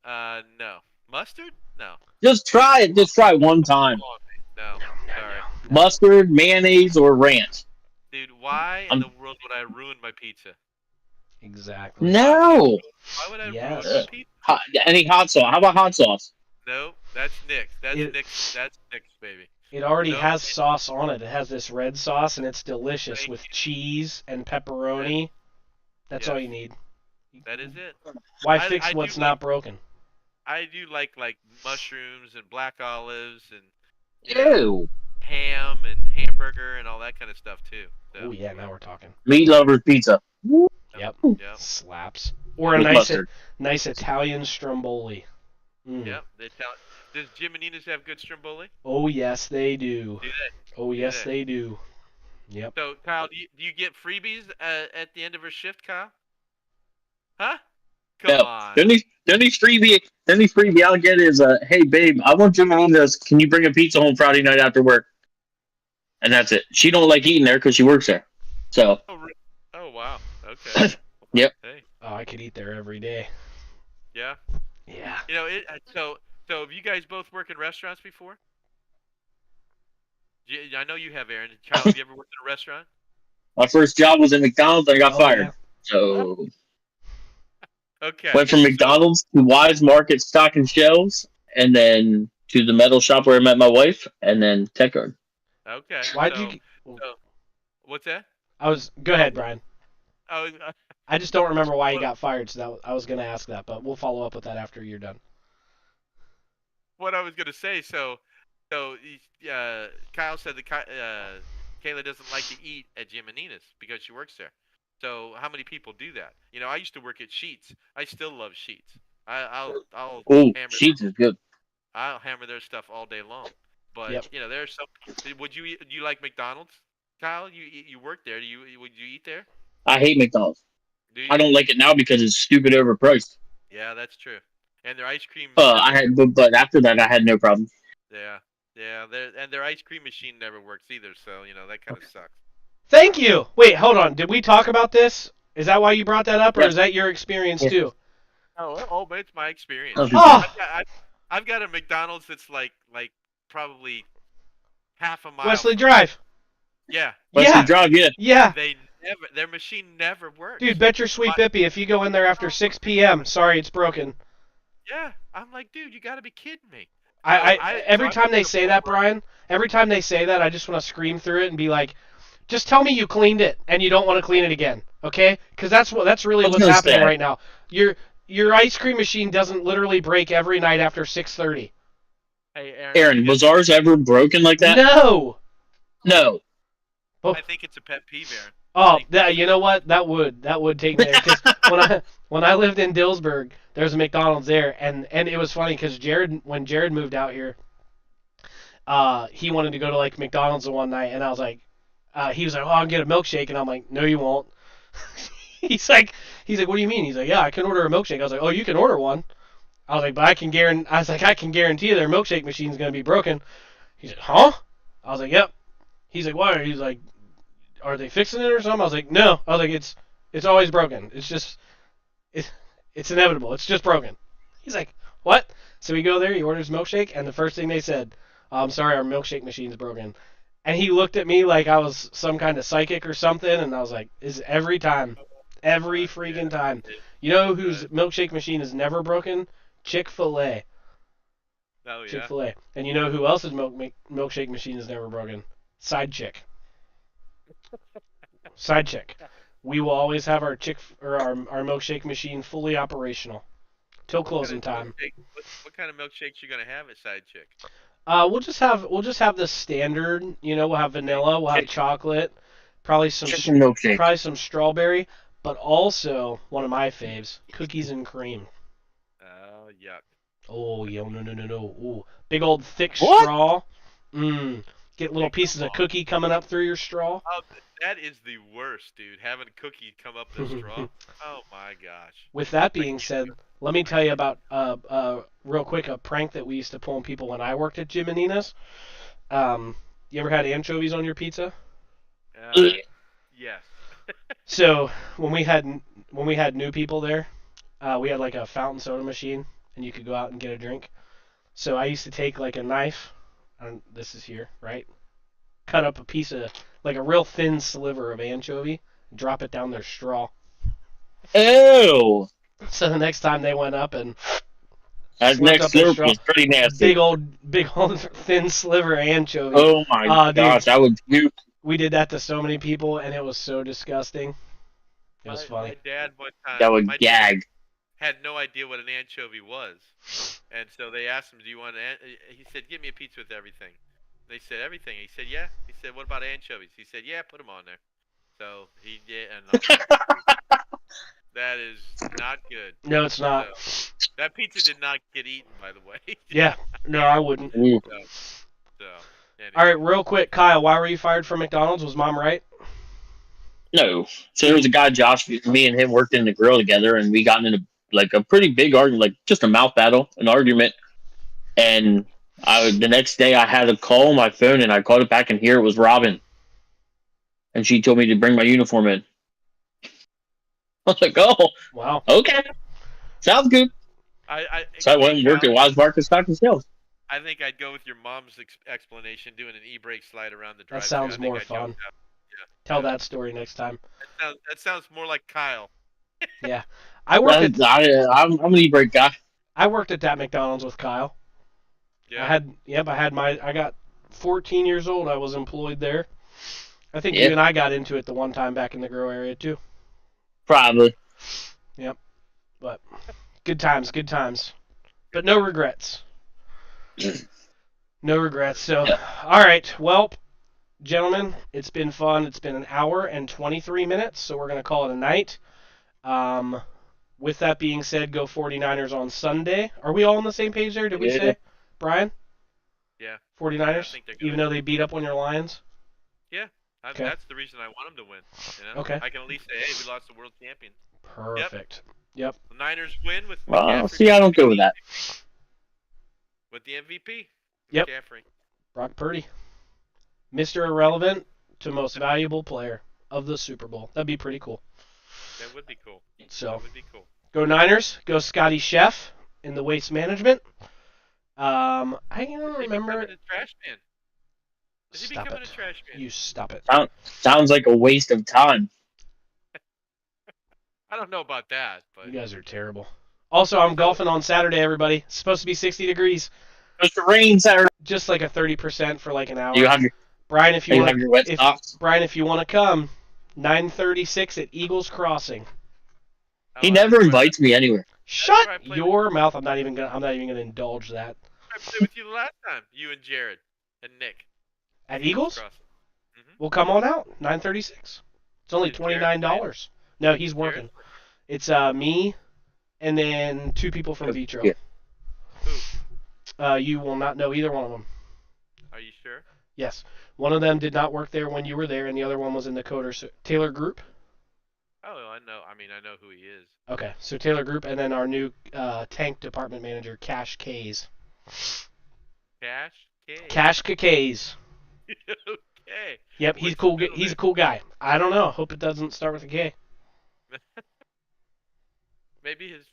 Yeah. No. Mustard? No. Just try it. Just try it one time. No. Sorry. Mustard, mayonnaise, or ranch. Dude, why in the world would I ruin my pizza? Exactly. No. Why would I Yes. ruin my pizza? Any hot sauce? How about hot sauce? No, that's Nick's. That's Nick's, baby. It already has sauce on it. It has this red sauce, and it's delicious with cheese and pepperoni. That's all you need. That is it. Why fix what's not broken? I do like mushrooms and black olives and Ew. ham and hamburger and all that kind of stuff too. So, Oh yeah, now we're talking. Meat lovers pizza. Yep. Yep. Slaps. Or a With nice Italian stromboli. Mm. Yep. Does Jim and Nina's have good stromboli? Oh yes, they do. Do they? Oh yes, they do. Yep. So Kyle, do you get freebies at the end of her shift, Kyle? Huh? Come on. The only freebie I'll get is hey babe, I want Jim and Nina's. Can you bring a pizza home Friday night after work? And that's it. She don't like eating there because she works there. So. Oh wow. Okay. Yep. Hey. Oh, I could eat there every day. Yeah. Yeah. You know it. So have you guys both worked in restaurants before? I know you have, Aaron. Kyle, have you ever worked in a restaurant? My first job was at McDonald's and I got fired. Yeah. So. Okay. Went from McDonald's to Wise Market stocking shelves, and then to the metal shop where I met my wife, and then Tech Guard. Okay. Why'd you? What's that? Go ahead, Brian. Oh. I just don't remember why he got fired, so I was gonna ask that, but we'll follow up with that after you're done. What I was gonna say, so Kyle said that Kayla doesn't like to eat at Jim and Nina's because she works there. So how many people do that? You know, I used to work at Sheets. I still love Sheets. I'll Oh, hammer Sheets is good. I'll hammer their stuff all day long. But you know, there's some. Do you like McDonald's, Kyle? You work there. Would you eat there? I hate McDonald's. Do you? I don't like it now because it's stupid overpriced. Yeah, that's true. And their ice cream. But after that, I had no problem. Yeah. Their ice cream machine never works either. So you know that kind of sucks. Thank you. Wait, hold on. Did we talk about this? Is that why you brought that up, or is that your experience too? But it's my experience. Oh. I've got a McDonald's that's like probably half a mile. Wesley Drive. Yeah. Wesley Drive, yeah. Yeah. They Their machine never works. Dude, bet your sweet bippy if you go in there after 6 p.m., sorry, it's broken. Yeah, I'm like, dude, you got to be kidding me. Every time they say that, Brian, every time they say that, I just want to scream through it and be like, just tell me you cleaned it and you don't want to clean it again, okay? Because that's really I was what's gonna happening say. right now. Your ice cream machine doesn't literally break every night after 6:30. Hey, Aaron, was ours ever broken like that? No. No. I think it's a pet peeve, Aaron. Oh, you know what? That would take me there because when I lived in Dillsburg, there was a McDonald's there, and it was funny because when Jared moved out here, he wanted to go to like McDonald's one night, and I was like, he was like, oh, I'll get a milkshake, and I'm like, no, you won't. he's like, what do you mean? He's like, yeah, I can order a milkshake. I was like, oh, you can order one. I was like, but I can guarantee you their milkshake machine's gonna be broken. He's like, huh? I was like, yep. He's like, why? He's like, are they fixing it or something? I was like, no. I was like, it's always broken. It's inevitable. It's just broken. He's like, what? So we go there. He orders milkshake, and the first thing they said, oh, I'm sorry, our milkshake machine's broken. And he looked at me like I was some kind of psychic or something, and I was like, is every freaking time. You know whose milkshake machine is never broken? Chick-fil-A. Oh, yeah. Chick-fil-A. And you know who else's milkshake machine is never broken? Side Chick. Side Chick. We will always have our our milkshake machine fully operational till closing time. What kind of milkshakes you gonna have at Side Chick? We'll just have the standard. You know, we'll have vanilla, we'll have chocolate, probably some strawberry, but also one of my faves, cookies and cream. Oh, yuck. Oh, no. Ooh, big old thick straw. Get little pieces of cookie coming up through your straw. Oh, that is the worst, dude. Having a cookie come up the straw. Oh my gosh. With that being said, let me tell you about real quick a prank that we used to pull on people when I worked at Jim and Nina's. You ever had anchovies on your pizza? Yes. So when we had new people there, we had like a fountain soda machine, and you could go out and get a drink. So I used to take like a knife, and this is here, right? Cut up a piece of like a real thin sliver of anchovy, drop it down their straw. Ew. So the next time they went up and that next slurp was pretty nasty. Big old thin sliver of anchovy. Oh my gosh, dude, I would puke. We did that to so many people, and it was so disgusting. It was funny. My dad one time. That would gag. Had no idea what an anchovy was, and so they asked him, "Do you want?" He said, "Give me a pizza with everything." They said everything. He said, "Yeah." He said, "What about anchovies?" He said, "Yeah, put them on there." So he did, and that is not good. No, it's not. So, that pizza did not get eaten, by the way. Yeah, no, I wouldn't. Anyway. All right, real quick, Kyle, why were you fired from McDonald's? Was Mom right? No. So there was a guy, Josh, me and him worked in the grill together, and we got into like a pretty big argument, like just a mouth battle, an argument. And the next day I had a call on my phone, and I called it back, and here it was Robin. And she told me to bring my uniform in. I was like, oh, wow, okay, sounds good. So I went and worked at Wise Market Stock and Sales. I think I'd go with your mom's explanation, doing an e-brake slide around the drive. That sounds more fun. Tell that story next time. That sounds more like Kyle. Yeah, I'm an e-brake guy. I worked at that McDonald's with Kyle. Yeah. I got 14 years old. I was employed there. I think you and I got into it the one time back in the grow area too. Probably. Yep. But good times. But no regrets. No regrets. So, all right. Well, gentlemen, it's been fun. It's been an hour and 23 minutes, so we're going to call it a night. With that being said, go 49ers on Sunday. Are we all on the same page there? Did we say, Brian? Yeah. 49ers, even though they beat up on your Lions? Yeah. Okay. That's the reason I want them to win. You know? Okay. I can at least say, hey, we lost the world champion. Perfect. Yep. The Niners win with Well, see, I don't go with that. With the MVP. Yep. McCaffrey. Brock Purdy. Mr. Irrelevant to most valuable player of the Super Bowl. That'd be pretty cool. That would be cool. So, that would be cool. Go Niners. Go Scotty Chef in the waste management. I don't remember. Is he becoming a trash man? Is he becoming a trash man? You stop it. Sounds like a waste of time. I don't know about that, but You guys are terrible. Also, I'm golfing on Saturday, everybody. It's supposed to be 60 degrees. It's the rain Saturday. Just like a 30% for like an hour. You have your Brian, if you you want have your wet to, socks. Brian, if you want to come, 9:36 at Eagles Crossing. He never invites me anywhere. Shut where I played your mouth. I'm not even gonna indulge that. I played with you the last time. You and Jared and Nick. At Eagles? Crossing. Well, come on out. 9:36. It's only Is Jared $29. No, he's Jared? working. It's me, and then 2 people from Vitro. Yeah. Who? You will not know either one of them. Are you sure? Yes. One of them did not work there when you were there, and the other one was in the Coder. Taylor Group. Oh, I know. I mean, I know who he is. Okay, so Taylor Group, and then our new tank department manager, Cash Kays. Cash? K? Cash Kays. Okay. Yep, he's What's cool. his middle He's a name? cool guy. I don't know. Hope it doesn't start with a K. Maybe his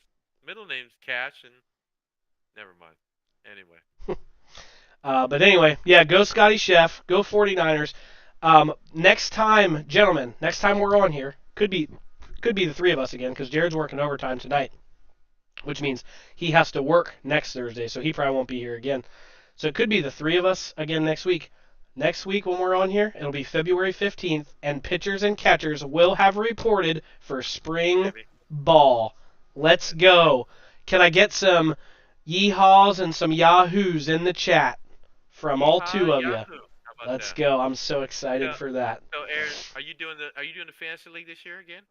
middle name's Cash and... Never mind. Anyway. But anyway, yeah, go Scotty Chef. Go 49ers. Next time, gentlemen, next time we're on here, could be the 3 of us again, because Jared's working overtime tonight, which means he has to work next Thursday, so he probably won't be here again. So it could be the 3 of us again next week. Next week when we're on here, it'll be February 15th, and pitchers and catchers will have reported for spring Maybe. ball. Let's go. Can I get some yeehaws and some yahoos in the chat from all 2 of you? Yahoo. How about Let's that? go. I'm so excited Yeah. for that. So, Aaron, are you doing the fantasy league this year again?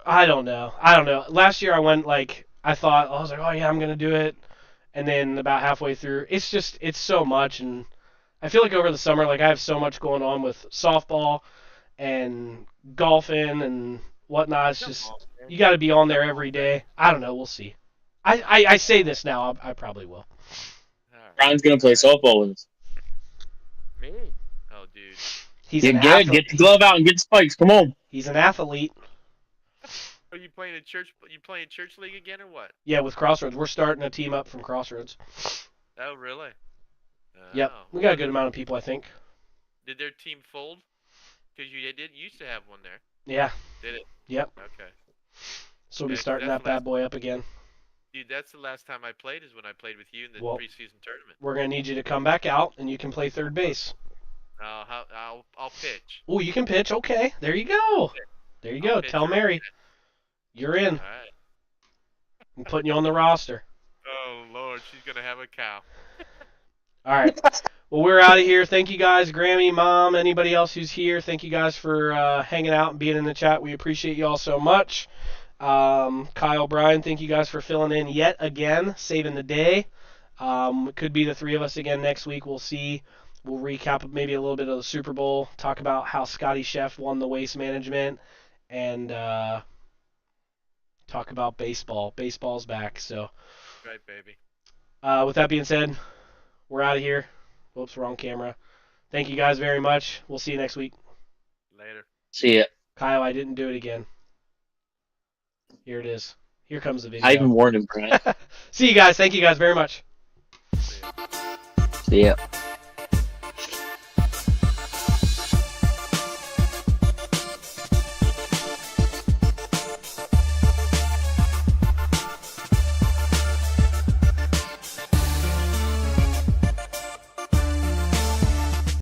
I don't know. Last year I went I was like, oh yeah, I'm gonna do it, and then about halfway through, it's so much, and I feel like over the summer, I have so much going on with softball and golfing and whatnot. It's just you got to be on there every day. I don't know. We'll see. I say this now. I probably will. Brian's gonna play softball with us. Me? Oh, dude. He's Get an good. athlete. Get the glove out and get the spikes. Come on. He's an athlete. Are you playing in church? You playing church league again or what? Yeah, with Crossroads, we're starting a team up from Crossroads. Oh, really? Yep, Oh. we got a good amount of people, I think. Did their team fold? Because you used to have one there. Yeah. Did it? Yep. Okay. So we'll be Yeah, starting that's that bad boy up again. Dude, that's the last time I played is when I played with you in the Well, preseason tournament. We're gonna need you to come back out, and you can play third base. I'll pitch. Oh, you can pitch. Okay, there you go. There you go. I'll pitch Tell her. Mary, you're in. All right. I'm putting you on the roster. Oh Lord, she's gonna have a cow. All right. Well, we're out of here. Thank you guys, Grammy, Mom, anybody else who's here. Thank you guys for hanging out and being in the chat. We appreciate you all so much. Kyle, Brian, thank you guys for filling in yet again, saving the day. It could be the 3 of us again next week. We'll see. We'll recap maybe a little bit of the Super Bowl, talk about how Scotty Chef won the waste management, and talk about baseball. Baseball's back. So, Right, baby. with that being said, we're out of here. Whoops, wrong camera. Thank you guys very much. We'll see you next week. Later. See ya. Kyle, I didn't do it again. Here it is. Here comes the video. I even warned him, Brian. See you guys. Thank you guys very much. See ya. See ya.